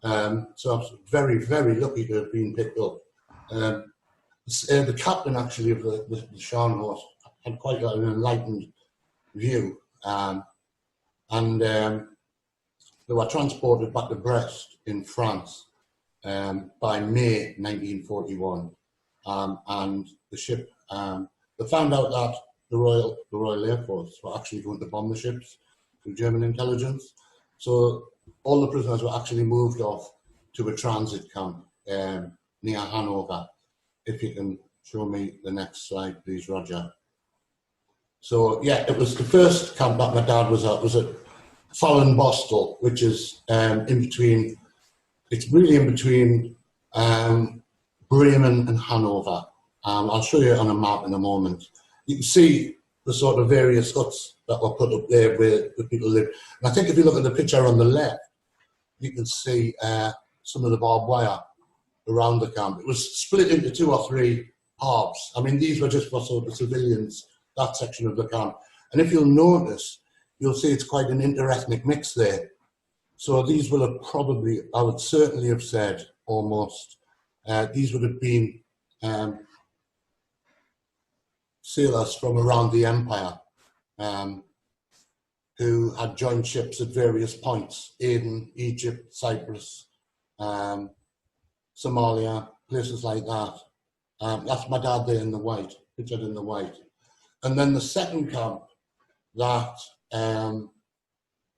So I was very, very lucky to have been picked up. The captain, actually, of the Shone had quite an enlightened view. They were transported back to Brest in France by May 1941. And the ship, they found out that the Royal Air Force were actually going to bomb the ships through German intelligence. So all the prisoners were actually moved off to a transit camp near Hanover. If you can show me the next slide, please, Roger. So yeah, it was the first camp that my dad was at Fallenbostel, which is in between. It's really in between Bremen and Hanover. I'll show you on a map in a moment. You can see the sort of various huts that were put up there where the people lived. And I think if you look at the picture on the left, you can see some of the barbed wire around the camp. It was split into 2 or 3 halves. I mean, these were just for sort of civilians, that section of the camp. And if you'll notice, you'll see it's quite an interethnic mix there. So these will have probably, I would certainly have said almost, these would have been sailors from around the empire who had joined ships at various points: Aden, Egypt, Cyprus, Somalia, places like that. That's my dad there in the white, pictured in the white. And then the second camp that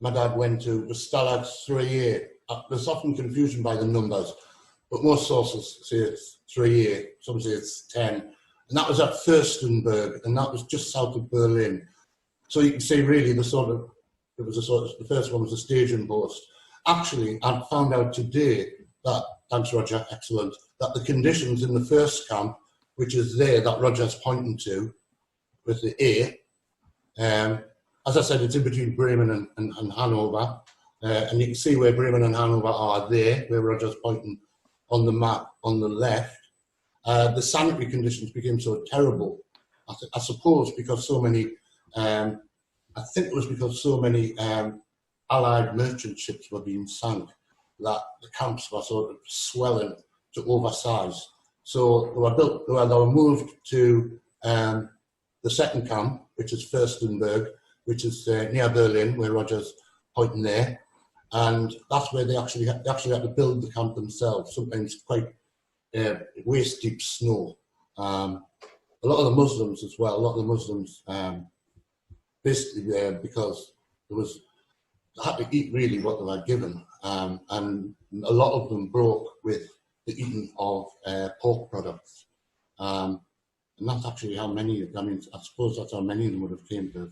my dad went to was Stalag 3A. There's often confusion by the numbers, but most sources say it's 3A, some say it's 10. And that was at Fürstenberg, and that was just south of Berlin. So you can see really the first one was a staging post. Actually, I found out today that, thanks Roger, excellent, that the conditions in the first camp, which is there that Roger's pointing to, with the A, as I said, it's in between Bremen and Hanover. And you can see where Bremen and Hanover are there, where Roger's pointing on the map on the left. The sanitary conditions became so terrible, I suppose because so many, I think it was because so many Allied merchant ships were being sunk that the camps were sort of swelling to oversize. So they were moved to the second camp, which is Fürstenberg, which is near Berlin, where Roger's pointing there. And that's where they actually had to build the camp themselves, sometimes quite waist deep snow. A lot of the Muslims as well, basically because they had to eat really what they were given. And a lot of them broke with the eating of pork products. And that's actually how many, I mean, I suppose that's how many of them would have came to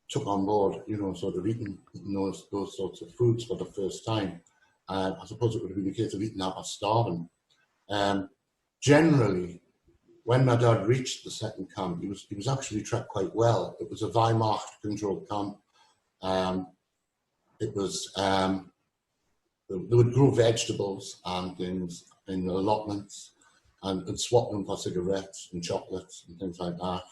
took on board, you know, sort of eating those sorts of foods for the first time. I suppose it would have been a case of eating out of starving. Generally, when my dad reached the second camp, he was actually treated quite well. It was a Weimar controlled camp. It was they would grow vegetables and things in the allotments and swap them for cigarettes and chocolates and things like that.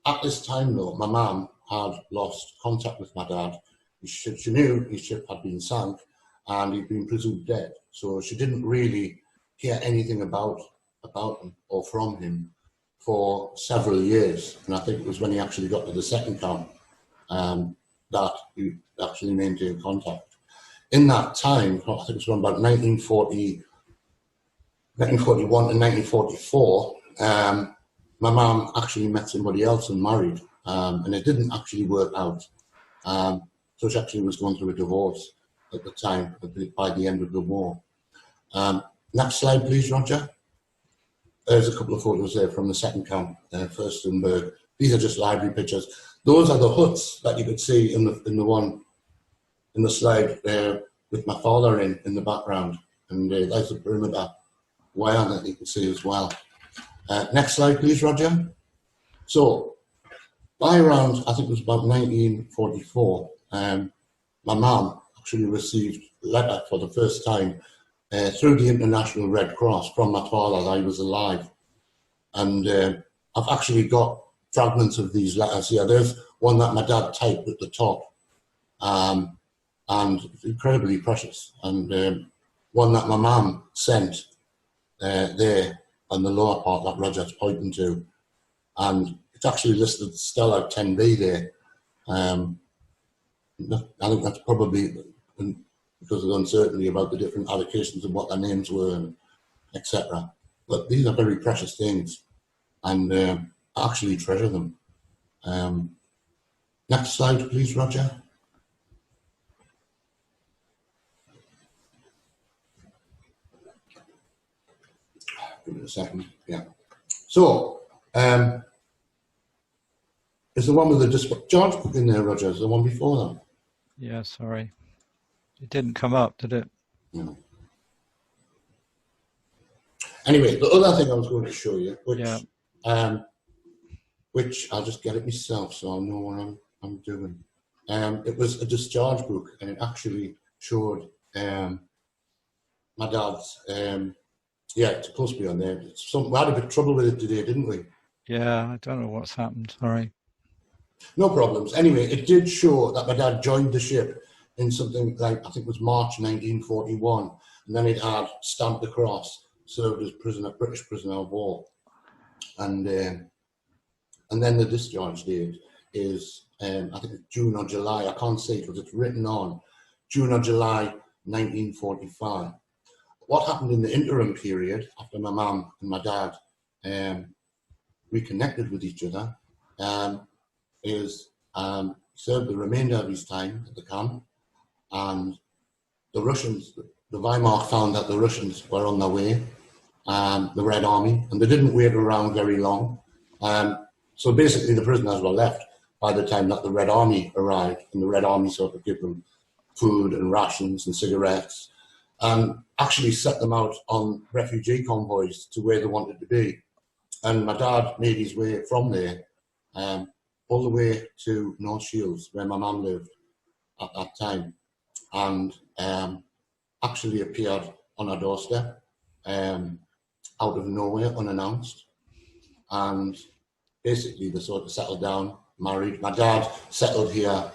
At this time, though, my mum had lost contact with my dad. She knew his ship had been sunk and he'd been presumed dead, so she didn't really hear anything about him or from him for several years. And I think it was when he actually got to the second camp that he actually maintained contact. In that time, I think it was around about 1941 and 1944, my mum actually met somebody else and married, and it didn't actually work out. So she actually was going through a divorce at the time, by the end of the war. Next slide, please, Roger. There's a couple of photos there from the second camp, Furstenberg. These are just library pictures. Those are the huts that you could see in the slide with my father in the background, and there's the perimeter wire that you can see as well. Next slide, please, Roger. So, by around, I think it was about 1944, my mum actually received a letter for the first time through the International Red Cross from my father that I was alive. And I've actually got fragments of these letters here. There's one that my dad typed at the top, and it's incredibly precious. And one that my mum sent there on the lower part that Roger's pointing to. And it's actually listed still at 10B there. I think that's probably because of the uncertainty about the different allocations and what their names were, and etc. But these are very precious things, and I actually treasure them. Next slide, please, Roger. Give it a second. Yeah. So, is the one with the discharge book in there, Roger? Is the one before that? Yeah, sorry. It didn't come up, did it? No. Anyway, the other thing I was going to show you, which I'll just get it myself so I'll know what I'm doing. It was a discharge book, and it actually showed my dad's. It's supposed to be on there. We had a bit of trouble with it today, didn't we? Yeah, I don't know what's happened. Sorry. No problems. Anyway, it did show that my dad joined the ship in something like, I think it was March 1941, and then it had stamped across, served as British prisoner of war, and then the discharge date is I think it's June or July. I can't see it because it's written on June or July 1945. What happened in the interim period after my mum and my dad reconnected with each other is served the remainder of his time at the camp, and the Russians, the Weimar found that the Russians were on their way, the Red Army, and they didn't wait around very long. So basically the prisoners were left by the time that the Red Army arrived, and the Red Army sort of gave them food and rations and cigarettes, and actually set them out on refugee convoys to where they wanted to be. And my dad made his way from there all the way to North Shields, where my mum lived at that time, and actually appeared on our doorstep out of nowhere, unannounced. And basically they sort of settled down, married. My dad settled here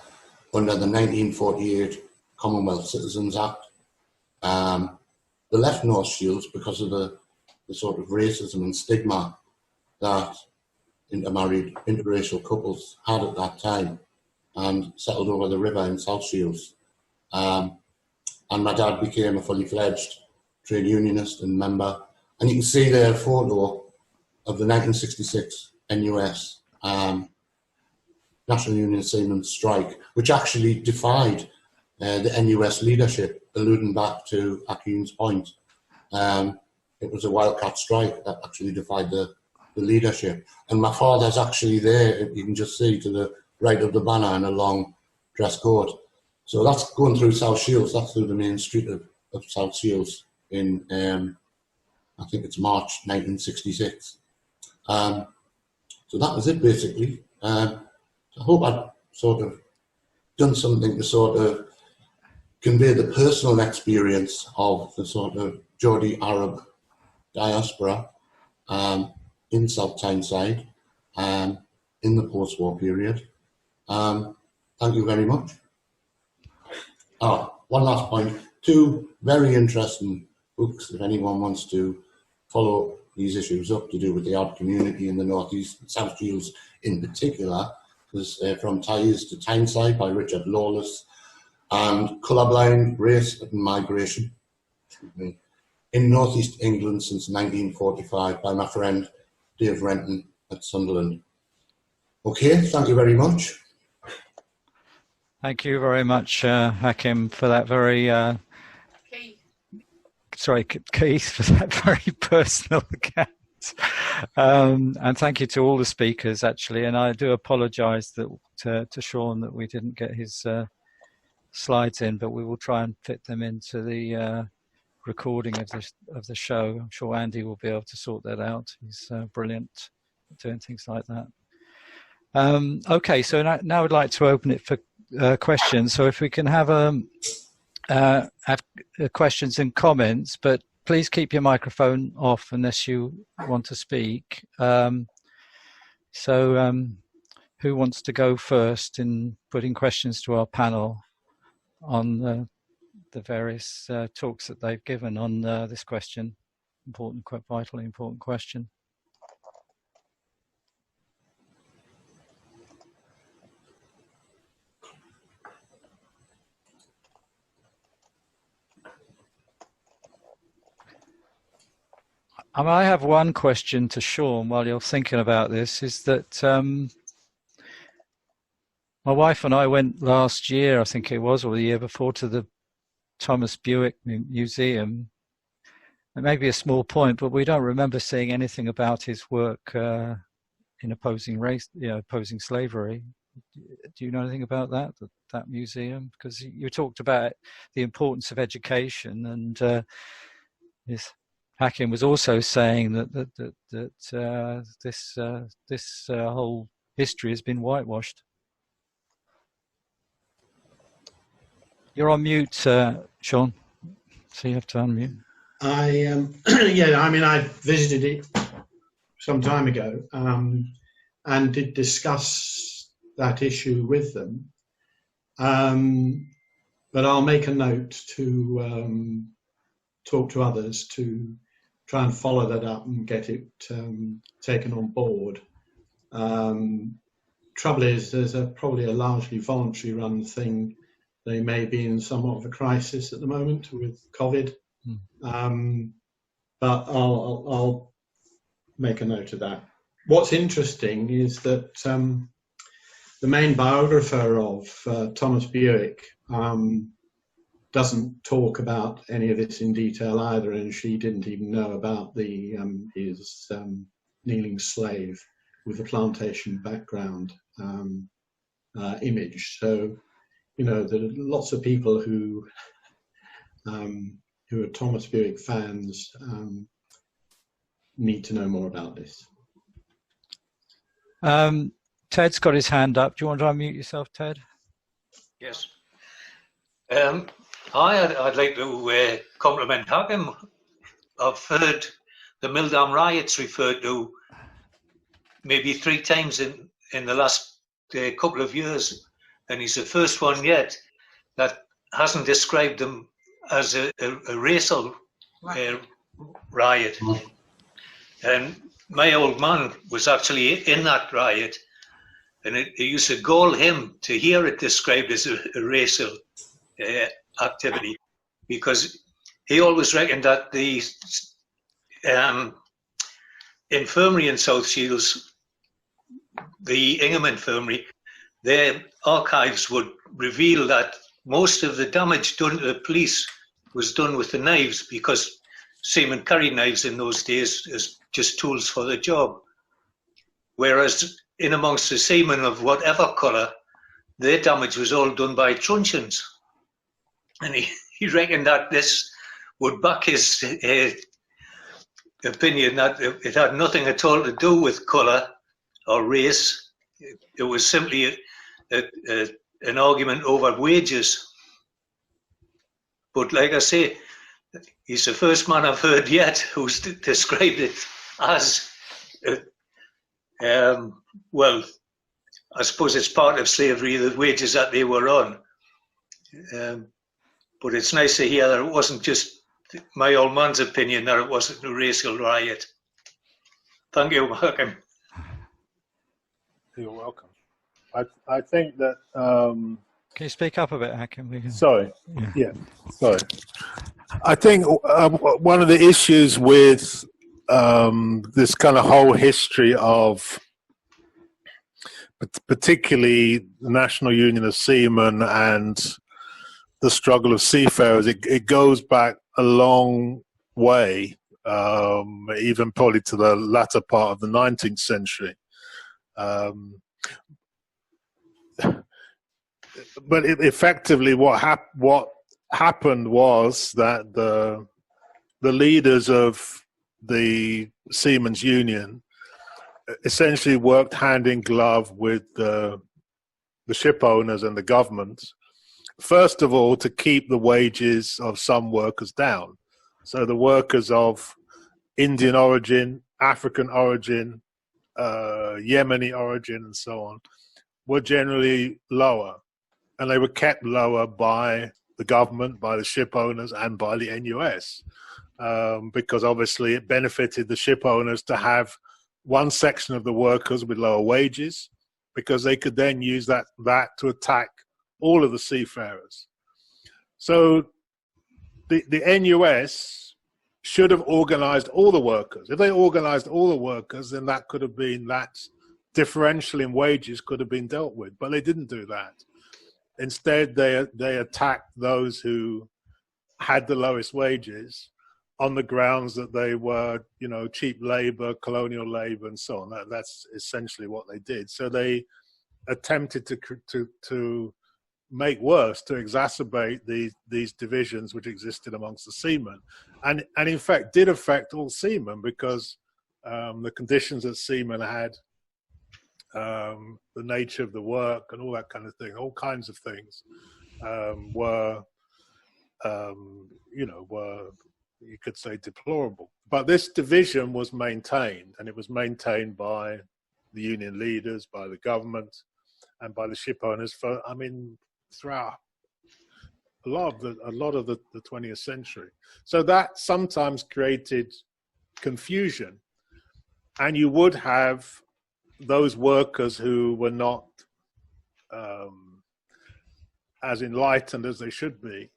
under the 1948 Commonwealth Citizens Act. They left North Shields because of the sort of racism and stigma that intermarried interracial couples had at that time, and settled over the river in South Shields. And my dad became a fully fledged trade unionist and member. And you can see there a photo of the 1966 NUS National Union Seamen strike, which actually defied the NUS leadership, alluding back to Hakim's point. It was a wildcat strike that actually defied the leadership. And my father's actually there, you can just see to right of the banner and a long dress code. So that's going through South Shields. That's through the main street of South Shields in, I think it's March 1966. So that was it, basically. I hope I've sort of done something to sort of convey the personal experience of the sort of Geordie Arab diaspora in South Tyneside in the post-war period. Thank you very much. One last point. 2 very interesting books, if anyone wants to follow these issues up, to do with the Arab community in the North East, South Shields in particular. There's From Tyres to Tyneside by Richard Lawless, and Colourblind, Race and Migration in North East England since 1945 by my friend Dave Renton at Sunderland. Okay, thank you very much. Thank you very much, Hakim, for that very Keith, for that very personal account. And thank you to all the speakers, actually. And I do apologise to Sean that we didn't get his slides in, but we will try and fit them into the recording of the show. I'm sure Andy will be able to sort that out. He's brilliant at doing things like that. Okay, so now I'd like to open it for questions. So if we can have questions and comments, but please keep your microphone off unless you want to speak. Who wants to go first in putting questions to our panel on the various talks that they've given on this question? Vitally important question. I have one question to Sean while you're thinking about this, is that my wife and I went last year, I think it was, or the year before, to the Thomas Buick Museum. It may be a small point, but we don't remember seeing anything about his work in opposing opposing slavery. Do you know anything about that museum? Because you talked about the importance of education, and Hakim was also saying that this whole history has been whitewashed. You're on mute, Sean, so you have to unmute. I visited it some time ago and did discuss that issue with them. But I'll make a note to talk to others to try and follow that up and get it taken on board. Trouble is, there's probably a largely voluntary run thing. They may be in somewhat of a crisis at the moment with COVID, but I'll make a note of that. What's interesting is that the main biographer of Thomas Buick doesn't talk about any of this in detail either, and she didn't even know about his kneeling slave with a plantation background image. So, there are lots of people who are Thomas Buick fans need to know more about this. Ted's got his hand up. Do you want to unmute yourself, Ted? Yes. I'd like to compliment Hakim. I've heard the Mildam riots referred to maybe 3 times in the last couple of years, and he's the first one yet that hasn't described them as a racial riot. And my old man was actually in that riot, and it used to gall him to hear it described as a racial activity, because he always reckoned that the infirmary in South Shields, the Ingham Infirmary, their archives would reveal that most of the damage done to the police was done with the knives, because seamen carried knives in those days as just tools for the job. Whereas in amongst the seamen of whatever colour, their damage was all done by truncheons. And he reckoned that this would back his opinion that it had nothing at all to do with colour or race. It was simply an argument over wages. But like I say, he's the first man I've heard yet who's described it as, well, I suppose it's part of slavery, the wages that they were on. But it's nice to hear that it wasn't just my old man's opinion, that it wasn't a racial riot. Thank you, Hakim. You're welcome. I think that... Can you speak up a bit, Hakim? Sorry. Yeah, sorry. I think one of the issues with this kind of whole history of particularly the National Union of Seamen and the struggle of seafarers, it goes back a long way, even probably to the latter part of the 19th century. But effectively what happened was that the leaders of the Seamen's Union essentially worked hand in glove with the ship owners and the government, first of all, to keep the wages of some workers down. So the workers of Indian origin, African origin, Yemeni origin, and so on, were generally lower. And they were kept lower by the government, by the ship owners, and by the NUS, because obviously it benefited the ship owners to have one section of the workers with lower wages, because they could then use that to attack all of the seafarers. So the NUS should have organized all the workers. If they organized all the workers, then that could have been, that differential in wages could have been dealt with, but they didn't do that. Instead, they attacked those who had the lowest wages on the grounds that they were, cheap labor, colonial labor, and so on. That's essentially what they did. So they attempted to make worse, to exacerbate these divisions which existed amongst the seamen, and in fact did affect all seamen, because the conditions that seamen had, the nature of the work and all that kind of thing, all kinds of things were, you could say, deplorable. But this division was maintained, and it was maintained by the union leaders, by the government, and by the ship owners for, throughout a lot of the 20th century. So that sometimes created confusion, and you would have those workers who were not as enlightened as they should be,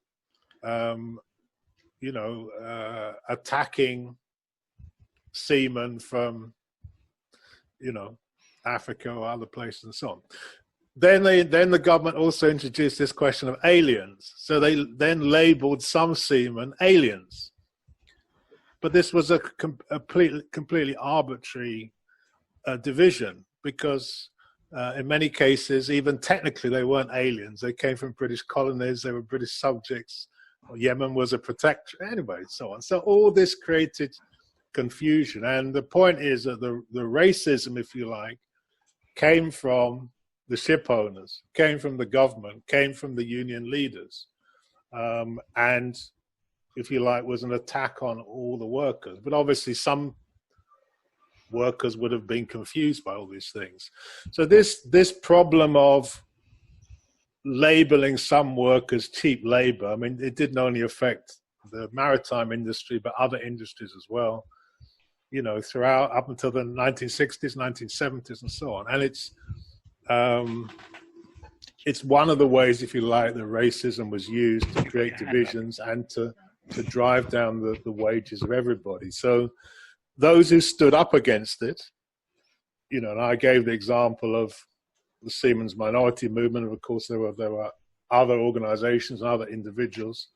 attacking seamen from, Africa or other places and so on. Then the government also introduced this question of aliens. So they then labeled some seamen aliens. But this was a completely arbitrary division, because in many cases, even technically, they weren't aliens. They came from British colonies. They were British subjects. Yemen was a protectorate, anyway, so on. So all this created confusion. And the point is that the racism, if you like, came from the ship owners, came from the government, came from the union leaders, and, if you like, was an attack on all the workers. But obviously some workers would have been confused by all these things. So this problem of labeling some workers cheap labor, it didn't only affect the maritime industry, but other industries as well, throughout up until the 1960s, 1970s, and so on. And it's one of the ways, if you like, that racism was used to create divisions and to drive down the wages of everybody. So those who stood up against it, and I gave the example of the Seamen's Minority Movement, and of course there were other organizations and other individuals,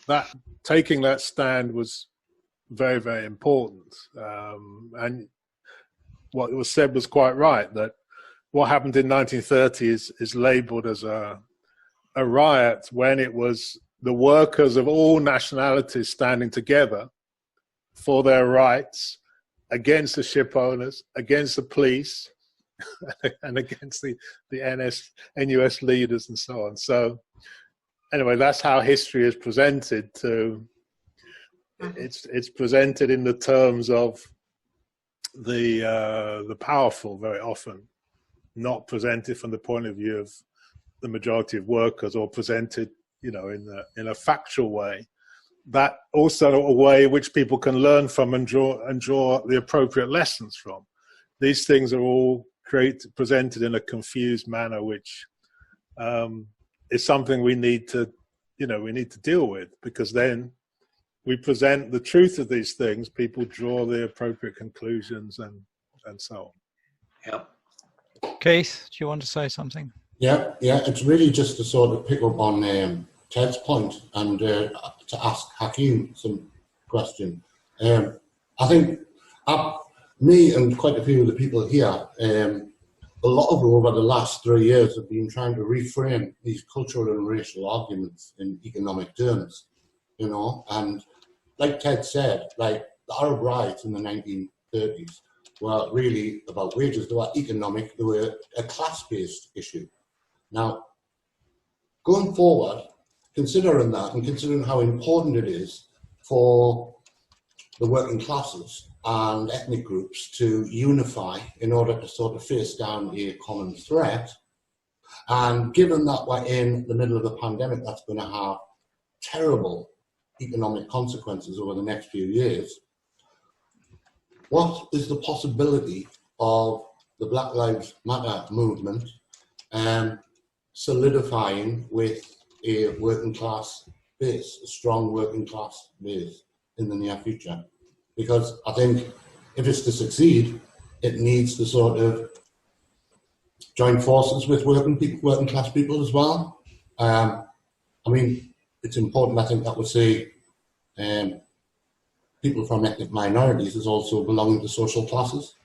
that taking that stand was very, very important. And what was said was quite right, that what happened in 1930 is labelled as a riot when it was the workers of all nationalities standing together for their rights against the ship owners, against the police, and against the NUS leaders and so on. So anyway, that's how history is presented to. It's presented in the terms of the powerful very often, not presented from the point of view of the majority of workers, or presented, you know, in a factual way. That also a way which people can learn from and draw the appropriate lessons from. These things are all presented in a confused manner, which is something we need to deal with, because then we present the truth of these things, people draw the appropriate conclusions and so on. Yeah. Keith, do you want to say something? Yeah, it's really just to sort of pick up on Ted's point and to ask Hakim some question. I think me and quite a few of the people here, a lot of them over the last 3 years have been trying to reframe these cultural and racial arguments in economic terms, you know. And like Ted said, like the Arab riots in the 1930s were really about wages. They were economic, they were a class-based issue. Now, going forward, considering that and considering how important it is for the working classes and ethnic groups to unify in order to sort of face down a common threat, and given that we're in the middle of a pandemic that's going to have terrible economic consequences over the next few years, what is the possibility of the Black Lives Matter movement solidifying with a working class base, a strong working class base in the near future? Because I think if it's to succeed, it needs to sort of join forces with working class people as well. I mean, it's important, I think, that we see people from ethnic minorities as also belonging to social classes.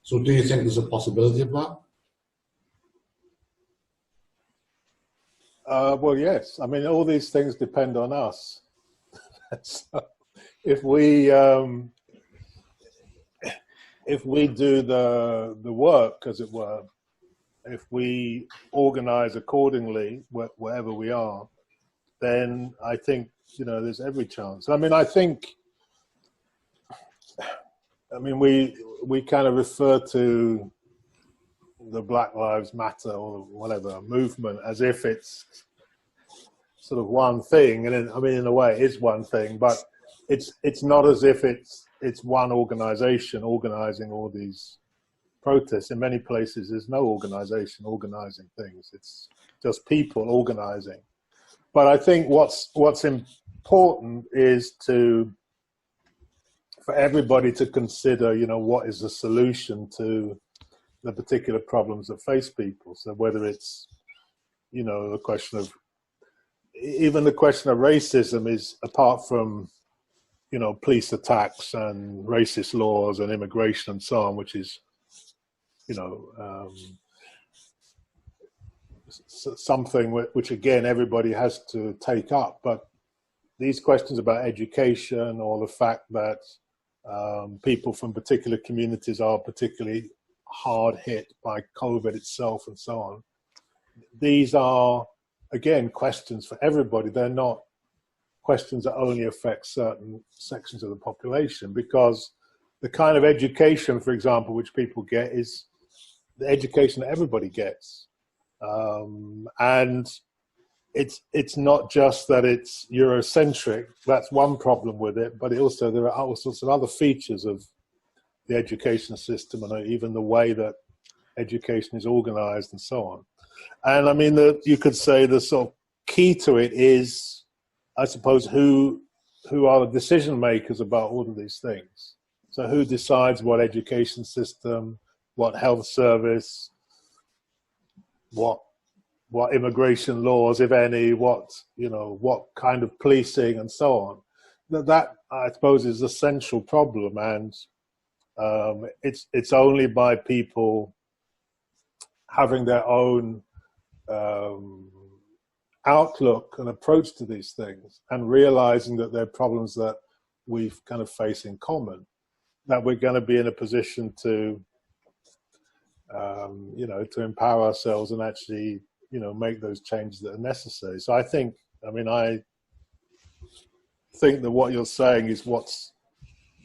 So do you think there's a possibility of that? Well, yes. I mean, all these things depend on us. So if we do the work, as it were, if we organize accordingly wherever we are, then I think, you know, there's every chance. I mean, we kind of refer to the Black Lives Matter or whatever movement as if it's sort of one thing, and I mean, in a way, it is one thing, but it's not as if it's one organization organizing all these protests. In many places, there's no organization organizing things. It's just people organizing. But I think what's important is for everybody to consider, you know, what is the solution to the particular problems that face people. So whether it's, you know, the question of racism is, apart from, you know, police attacks and racist laws and immigration and so on, which is, you know, something which again everybody has to take up. But these questions about education, or the fact that people from particular communities are particularly hard hit by COVID itself and so on, these are, again, questions for everybody. They're not questions that only affect certain sections of the population, because the kind of education, for example, which people get is the education that everybody gets. And it's not just that it's Eurocentric. That's one problem with it, but there are all sorts of other features of the education system, and even the way that education is organized and so on. And I mean, you could say the sort of key to it is, I suppose, who are the decision makers about all of these things. So who decides what education system, what health service, what immigration laws, if any, what kind of policing and so on. That I suppose is the central problem, and it's only by people having their own outlook and approach to these things, and realizing that they're problems that we kind of face in common, that we're going to be in a position to, to empower ourselves and actually, make those changes that are necessary. So I think that what you're saying is what's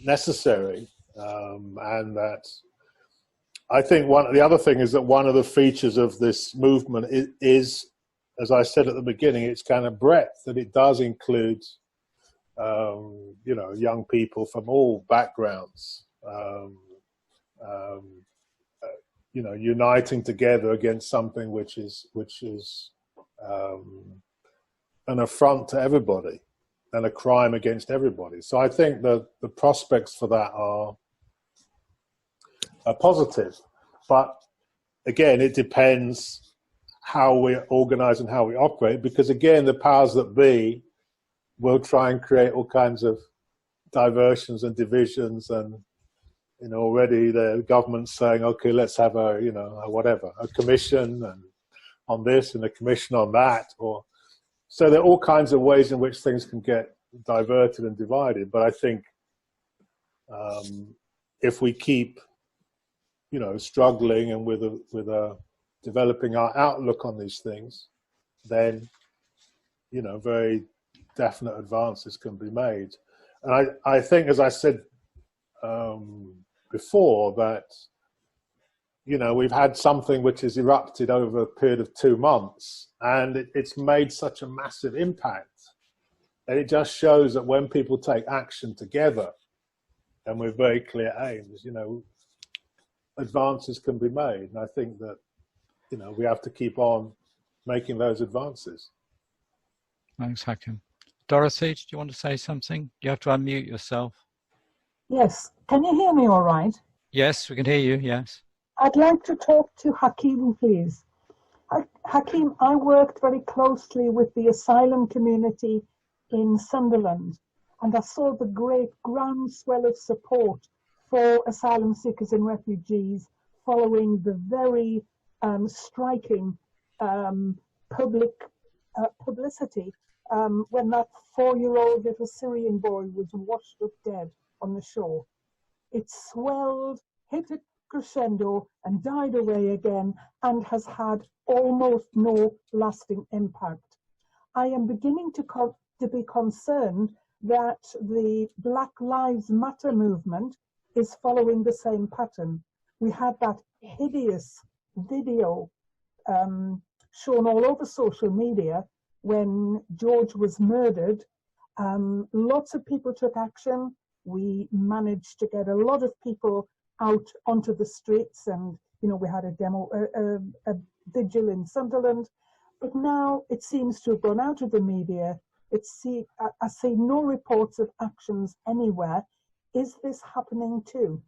necessary, and that I think the other thing is that one of the features of this movement is, as I said at the beginning, its kind of breadth, that it does include, young people from all backgrounds, uniting together against something which is an affront to everybody and a crime against everybody. So I think that the prospects for that are positive, but again, it depends how we organize and how we operate, because again, the powers that be will try and create all kinds of diversions and divisions, and already the government's saying, okay, let's have a commission and on this and a commission on that, so there are all kinds of ways in which things can get diverted and divided. But I think if we keep struggling and with developing our outlook on these things, then very definite advances can be made. And I think, as I said before, that we've had something which has erupted over a period of 2 months, and it's made such a massive impact, and it just shows that when people take action together and with very clear aims, advances can be made. And I think that we have to keep on making those advances. Thanks, Hakim. Dorothy, did you want to say something? You have to unmute yourself. Yes. Can you hear me all right? Yes, we can hear you, yes. I'd like to talk to Hakim, please. Hakim, I worked very closely with the asylum community in Sunderland, and I saw the great groundswell of support for asylum seekers and refugees following the very striking publicity when that 4-year-old little Syrian boy was washed up dead on the shore. It swelled, hit a crescendo and died away again, and has had almost no lasting impact. I am beginning to be concerned that the Black Lives Matter movement is following the same pattern. We had that hideous video shown all over social media when George was murdered. Lots of people took action. We managed to get a lot of people out onto the streets, and we had a vigil in Sunderland. But now it seems to have gone out of the media. I see no reports of actions anywhere. Is this happening too?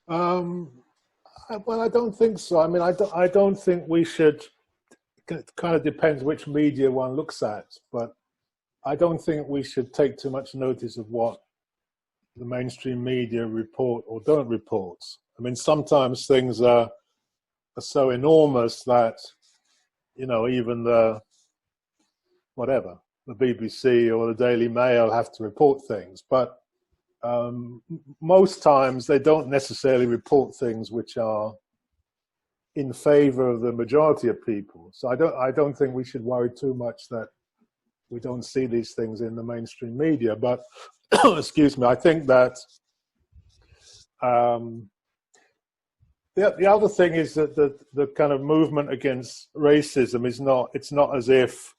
Well, I don't think so. I don't think we should. It kind of depends which media one looks at, but I don't think we should take too much notice of what the mainstream media report or don't report. Sometimes things are so enormous that, even the BBC or the Daily Mail have to report things. But most times they don't necessarily report things which are in favor of the majority of people. So I don't think we should worry too much that we don't see these things in the mainstream media. But excuse me, I think that the other thing is that the kind of movement against racism it's not as if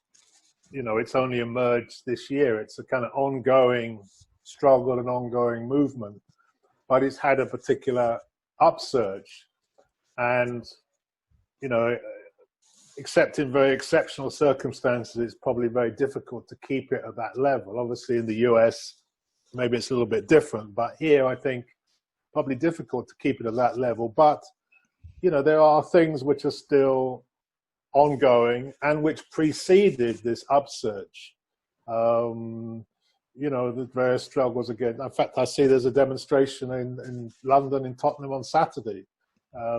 it's only emerged this year. It's a kind of ongoing struggle and ongoing movement, but it's had a particular upsurge, and except in very exceptional circumstances, it's probably very difficult to keep it at that level. Obviously in the US maybe it's a little bit different, but here I think probably difficult to keep it at that level. But there are things which are still ongoing and which preceded this upsurge. The various struggles again. In fact, I see there's a demonstration in London, in Tottenham on Saturday,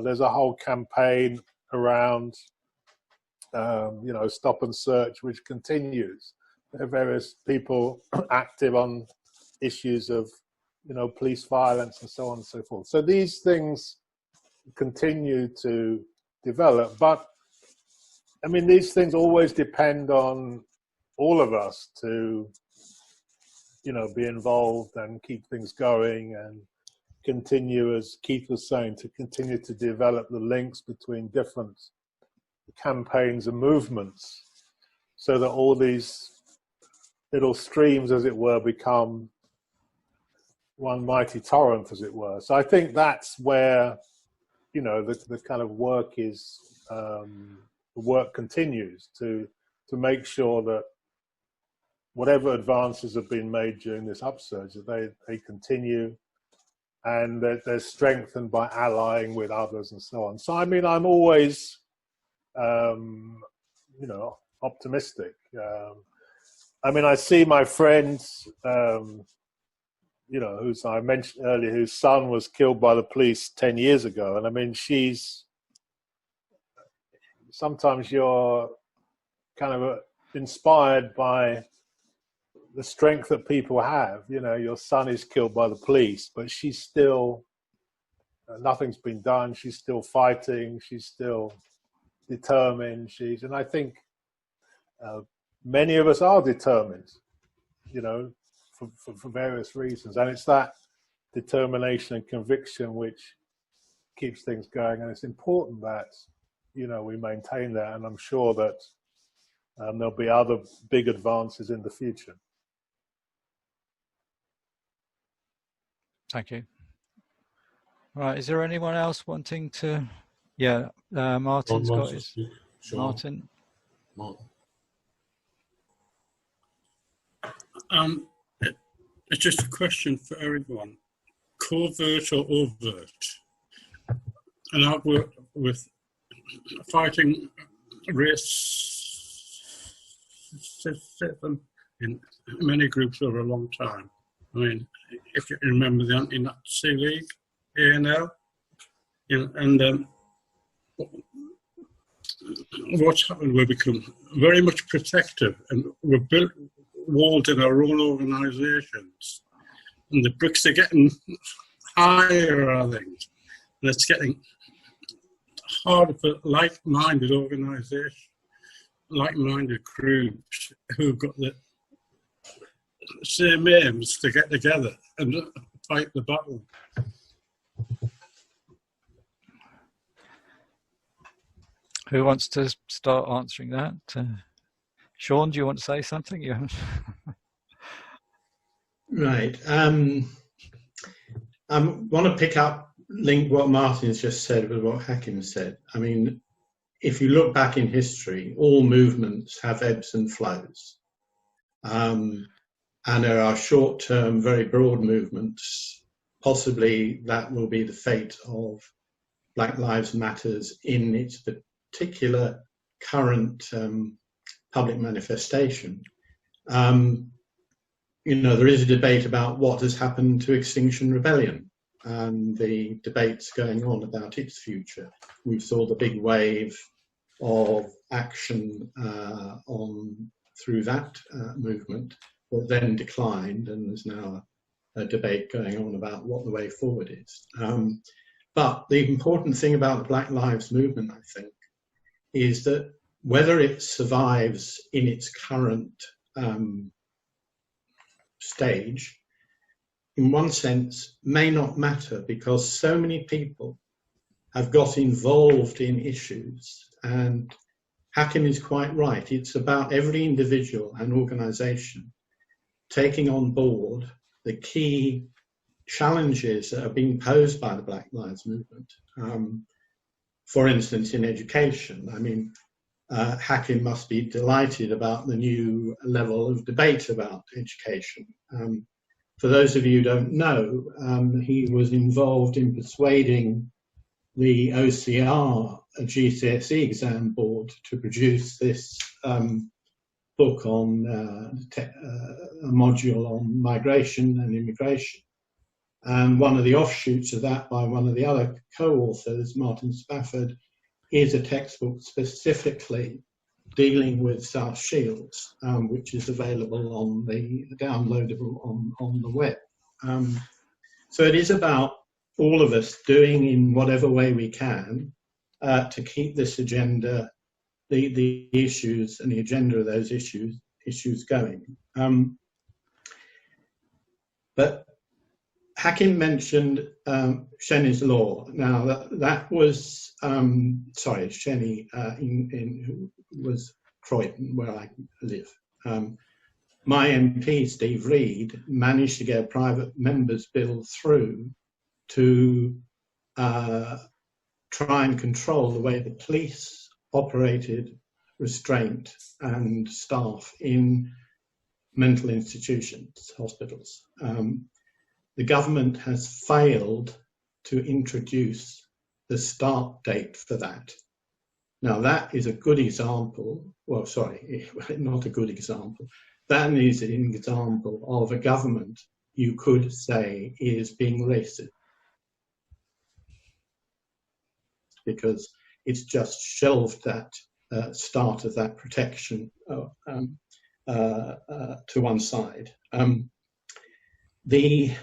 There's a whole campaign around, stop and search, which continues. There are various people active on issues of, police violence and so on and so forth. So these things continue to develop, but I mean, these things always depend on all of us to, be involved and keep things going and continue, as Keith was saying, to continue to develop the links between different campaigns and movements so that all these little streams, as it were, become one mighty torrent, as it were. So I think that's where, the kind of work is, the work continues to make sure that whatever advances have been made during this upsurge, that they continue, and that they're strengthened by allying with others and so on. So, I mean, I'm always, optimistic. I mean, I see my friends, who's I mentioned earlier, whose son was killed by the police 10 years ago. And I mean, sometimes you're kind of inspired by the strength that people have. Your son is killed by the police, but she's still, nothing's been done. She's still fighting. She's still determined. And I think many of us are determined, for various reasons. And it's that determination and conviction which keeps things going. And it's important that, we maintain that. And I'm sure that there'll be other big advances in the future. Thank you. Right, is there anyone else wanting to? Yeah, Martin's got his. Martin. It's just a question for everyone: covert or overt? And I've worked with fighting racism in many groups over a long time. I mean, if you remember the Anti-Nazi League, ANL, and what's happened, we've become very much protective, and we're walled in our own organisations, and the bricks are getting higher, I think, and it's getting harder for like-minded organisations, like-minded groups who've got the same aims to get together and fight the battle. Who wants to start answering that? Sean, do you want to say something? Right. I want to link what Martin's just said with what Hakim said. I mean, if you look back in history, all movements have ebbs and flows. And there are short-term, very broad movements. Possibly that will be the fate of Black Lives Matters in its particular current public manifestation. There is a debate about what has happened to Extinction Rebellion, and the debates going on about its future. We saw the big wave of action through that movement, but then declined, and there's now a debate going on about what the way forward is. But the important thing about the Black Lives Movement, I think, is that whether it survives in its current stage, in one sense, may not matter, because so many people have got involved in issues. And Hakim is quite right. It's about every individual and organisation taking on board the key challenges that are being posed by the Black Lives Movement. For instance, in education, I mean, Hakim must be delighted about the new level of debate about education. For those of you who don't know, he was involved in persuading the OCR GCSE exam board to produce this book on a module on migration and immigration. And one of the offshoots of that by one of the other co-authors, Martin Spafford, is a textbook specifically dealing with South Shields, which is available on the downloadable on the web. So it is about all of us doing in whatever way we can to keep this agenda, the issues and the agenda of those issues going. But Hakim mentioned Sheni's law. Now that was Sheni who was Croydon, where I live. My MP, Steve Reed, managed to get a private member's bill through to try and control the way the police operated restraint and staff in mental institutions, hospitals. The government has failed to introduce the start date for that. Now that is a good example, well, sorry, not a good example. That is an example of a government you could say is being racist, because it's just shelved that start of that protection to one side. The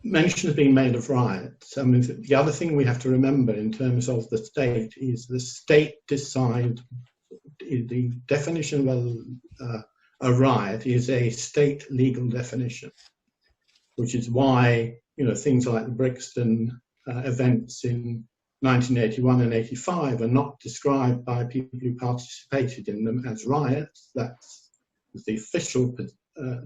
mention has been made of riots. I mean, the other thing we have to remember in terms of the state is the state decides, the definition of a riot is a state legal definition, which is why, you know, things like the Brixton events in 1981 and 85 are not described by people who participated in them as riots. That's the official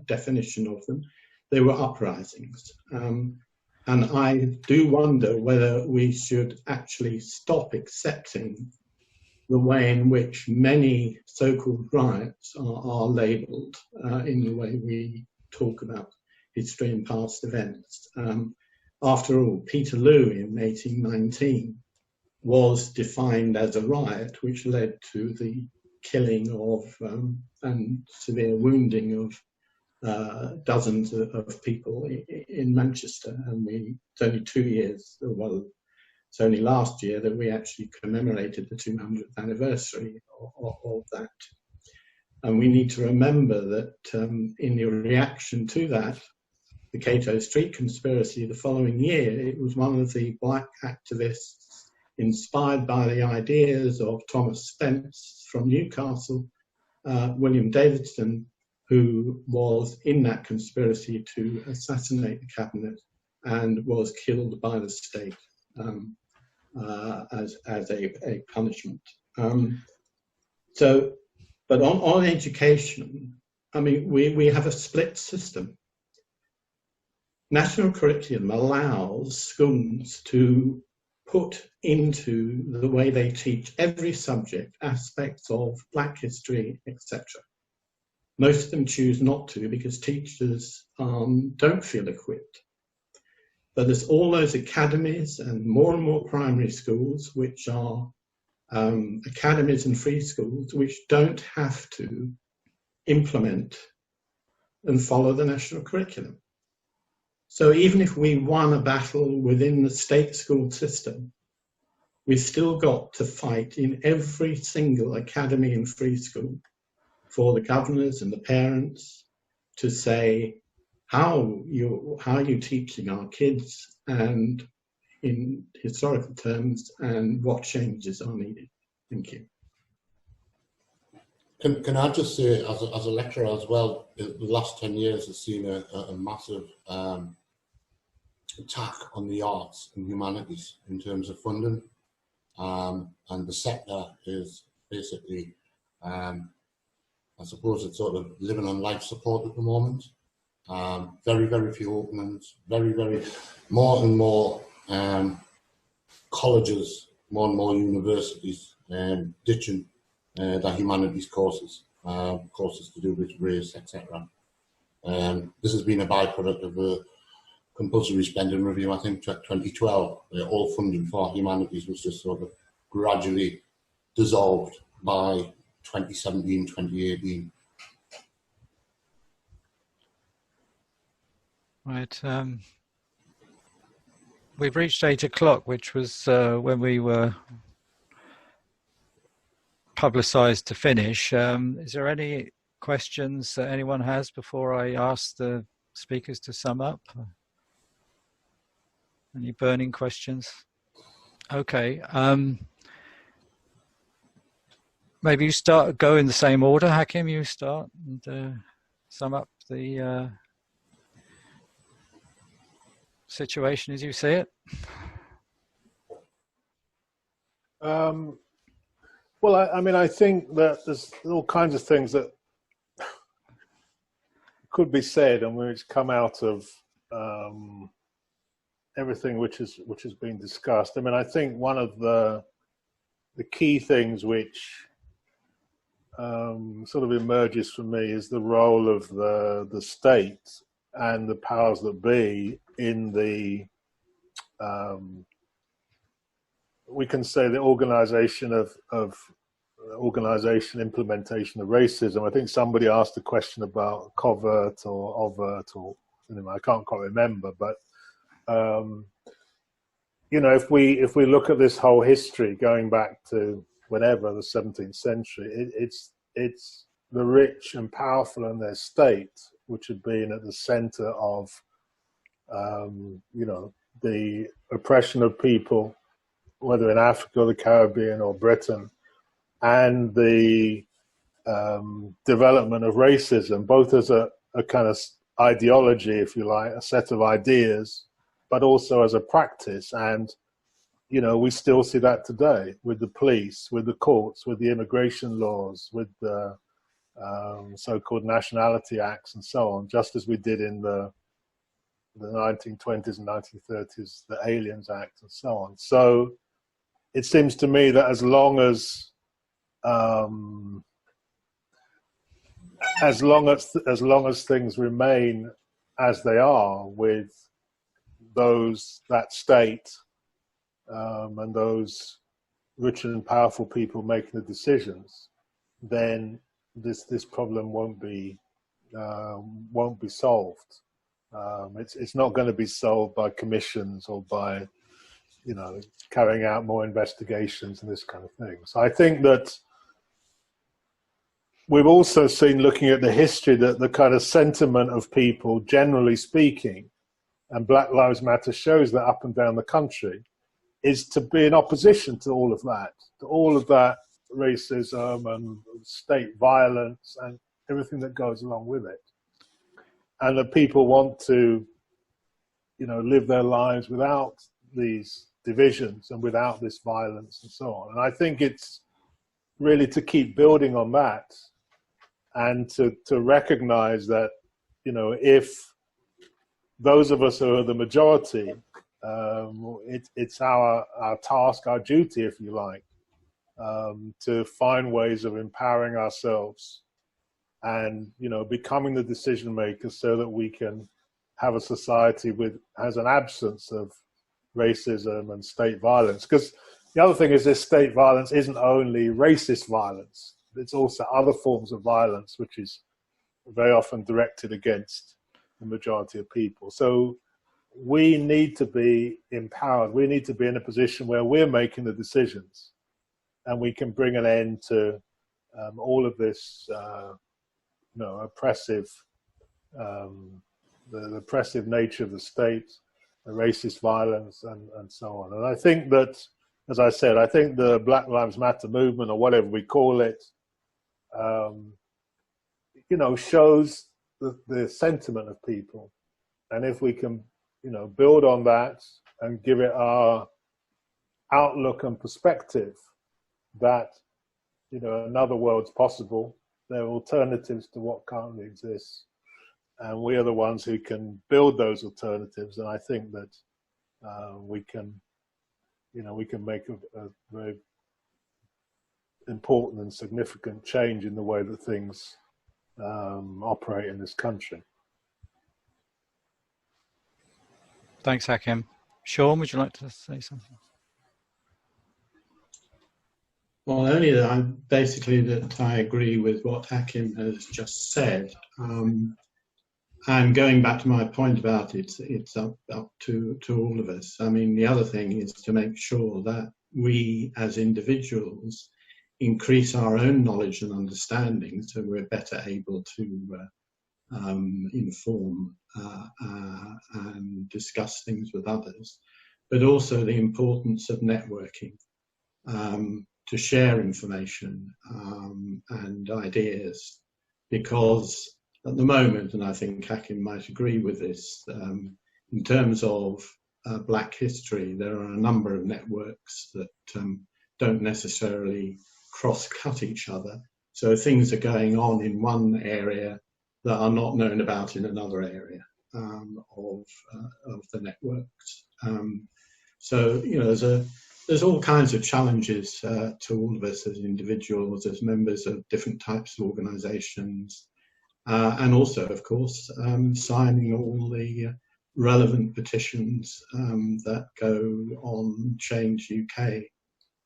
definition of them. They were uprisings. And I do wonder whether we should actually stop accepting the way in which many so-called riots are labelled in the way we talk about history and past events. After all, Peterloo in 1819 was defined as a riot, which led to the killing of and severe wounding of dozens of people in Manchester. And it's only 2 years, well, it's only last year that we actually commemorated the 200th anniversary of that. And we need to remember that in the reaction to that, the Cato Street conspiracy the following year, it was one of the black activists inspired by the ideas of Thomas Spence from Newcastle, William Davidson, who was in that conspiracy to assassinate the cabinet and was killed by the state as a punishment. But on education, I mean, we have a split system. National curriculum allows schools to put into the way they teach every subject aspects of Black history, etc. Most of them choose not to because teachers don't feel equipped. But there's all those academies and more primary schools, which are academies and free schools, which don't have to implement and follow the national curriculum. So even if we won a battle within the state school system, we've still got to fight in every single academy and free school for the governors and the parents to say, how are you teaching our kids, and in historical terms, and what changes are needed? Thank you. Can I just say, as a lecturer as well, the last 10 years has seen a massive attack on the arts and humanities in terms of funding, and the sector is basically, I suppose it's sort of living on life support at the moment. Very few openings, more and more colleges, more and more universities ditching the humanities courses, courses to do with race, etc. This has been a byproduct of the compulsory spending review, I think, 2012. All funding for humanities was just sort of gradually dissolved by 2017, 2018. Right. We've reached 8 o'clock, which was when we were publicised to finish. Is there any questions that anyone has before I ask the speakers to sum up? Any burning questions? Okay. Maybe you go in the same order, Hakim. You start and sum up the situation as you see it. Well, I mean, I think that there's all kinds of things that could be said and which come out of everything which has been discussed. I mean, I think one of the key things which sort of emerges for me is the role of the state and the powers that be in the we can say the implementation of racism. I think somebody asked a question about covert or overt, or anyway, I can't quite remember, but you know, if we look at this whole history going back to whenever the 17th century, it's the rich and powerful and their state which have been at the center of you know, the oppression of people, whether in Africa or the Caribbean or Britain, and the development of racism, both as a kind of ideology, if you like, a set of ideas, but also as a practice. And, you know, we still see that today with the police, with the courts, with the immigration laws, with the so-called nationality acts and so on, just as we did in the 1920s and 1930s, the Aliens Act and so on. So it seems to me that as long as things remain as they are, with that state and those rich and powerful people making the decisions, then this problem won't be solved. It's not going to be solved by commissions or by, you know, carrying out more investigations and this kind of thing. So I think that we've also seen, looking at the history, that the kind of sentiment of people, generally speaking, and Black Lives Matter shows that up and down the country, is to be in opposition to all of that racism and state violence and everything that goes along with it. And that people want to, you know, live their lives without these divisions and without this violence and so on. And I think it's really to keep building on that and to recognize that, you know, if those of us who are the majority, it's our task, our duty, if you like, to find ways of empowering ourselves and, you know, becoming the decision makers so that we can have a society has an absence of racism and state violence. Because the other thing is, this state violence isn't only racist violence, it's also other forms of violence, which is very often directed against the majority of people. So we need to be empowered. We need to be in a position where we're making the decisions and we can bring an end to all of this you know, oppressive, the oppressive nature of the state, the racist violence, and so on. And I think that, as I said, I think the Black Lives Matter movement, or whatever we call it, you know, shows the sentiment of people. And if we can, you know, build on that and give it our outlook and perspective that, you know, another world's possible, there are alternatives to what currently exists, and we are the ones who can build those alternatives. And I think that we can, you know, we can make a very important and significant change in the way that things operate in this country. Thanks, Hakim. Sean, would you like to say something? Well, only that I agree with what Hakim has just said. And going back to my point about it's up to all of us. I mean, the other thing is to make sure that we as individuals increase our own knowledge and understanding so we're better able to inform and discuss things with others, but also the importance of networking to share information and ideas, because at the moment, and I think Hakim might agree with this, in terms of Black history, there are a number of networks that don't necessarily cross-cut each other. So things are going on in one area that are not known about in another area of the networks. So, you know, there's all kinds of challenges to all of us as individuals, as members of different types of organisations, and also, of course, signing all the relevant petitions that go on Change UK,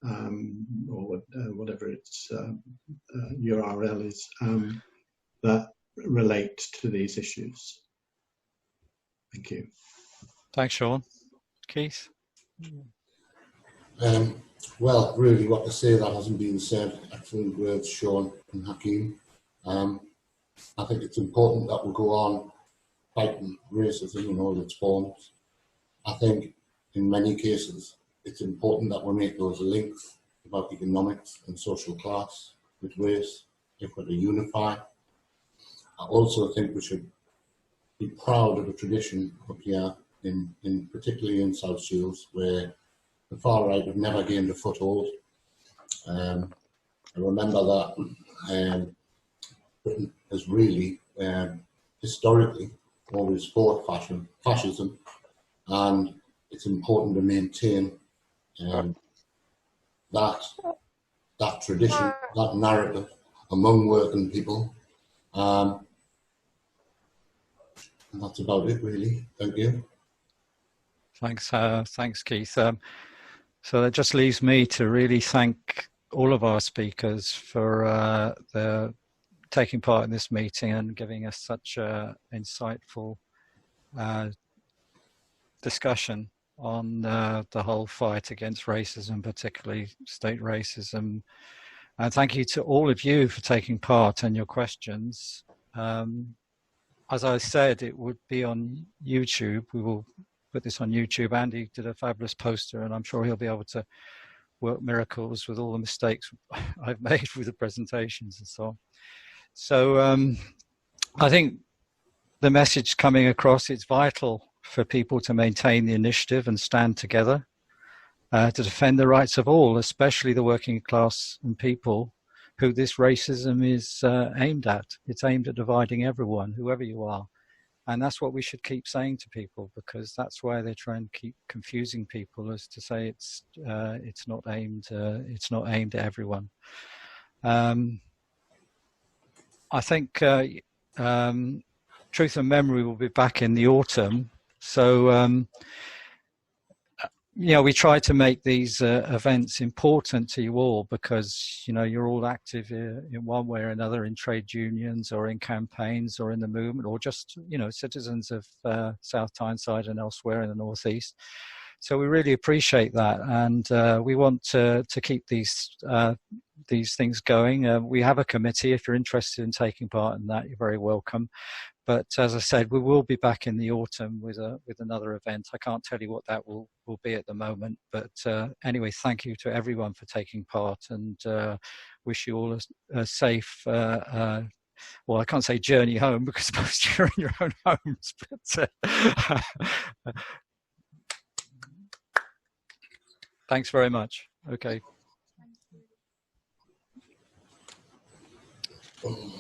or whatever its URL is, that relate to these issues. Thank you. Thanks, Sean. Keith? Well, really, what to say that hasn't been said. Excellent words, Sean and Hakim. I think it's important that we go on fighting racism in all its forms. I think in many cases it's important that we make those links about economics and social class with race if we're to unify. I also think we should be proud of a tradition up here, in particularly in South Shields, where the far right have never gained a foothold. I remember that Britain has really, historically, always fought fascism, and it's important to maintain that tradition, that narrative among working people. And that's about it, really. Thank you. Thanks, Keith. So that just leaves me to really thank all of our speakers for their taking part in this meeting and giving us such insightful discussion on the whole fight against racism, particularly state racism. And thank you to all of you for taking part and your questions. As I said, it would be on YouTube. We will put this on YouTube. Andy did a fabulous poster, and I'm sure he'll be able to work miracles with all the mistakes I've made with the presentations and so on. So I think the message coming across, it's vital for people to maintain the initiative and stand together to defend the rights of all, especially the working class and people who this racism is aimed at. It's aimed at dividing everyone, whoever you are. And that's what we should keep saying to people, because that's why they try and keep confusing people, as to say it's not aimed at everyone. I think Truth and Memory will be back in the autumn. So, you know, we try to make these events important to you all, because, you know, you're all active in one way or another in trade unions or in campaigns or in the movement, or just, you know, citizens of South Tyneside and elsewhere in the Northeast. So we really appreciate that, and we want to keep these things going. We have a committee. If you're interested in taking part in that, you're very welcome. But as I said, we will be back in the autumn with another event. I can't tell you what that will be at the moment. But anyway, thank you to everyone for taking part, and wish you all a safe, well, I can't say journey home, because most of you are in your own homes. But thanks very much. Okay. Thank you.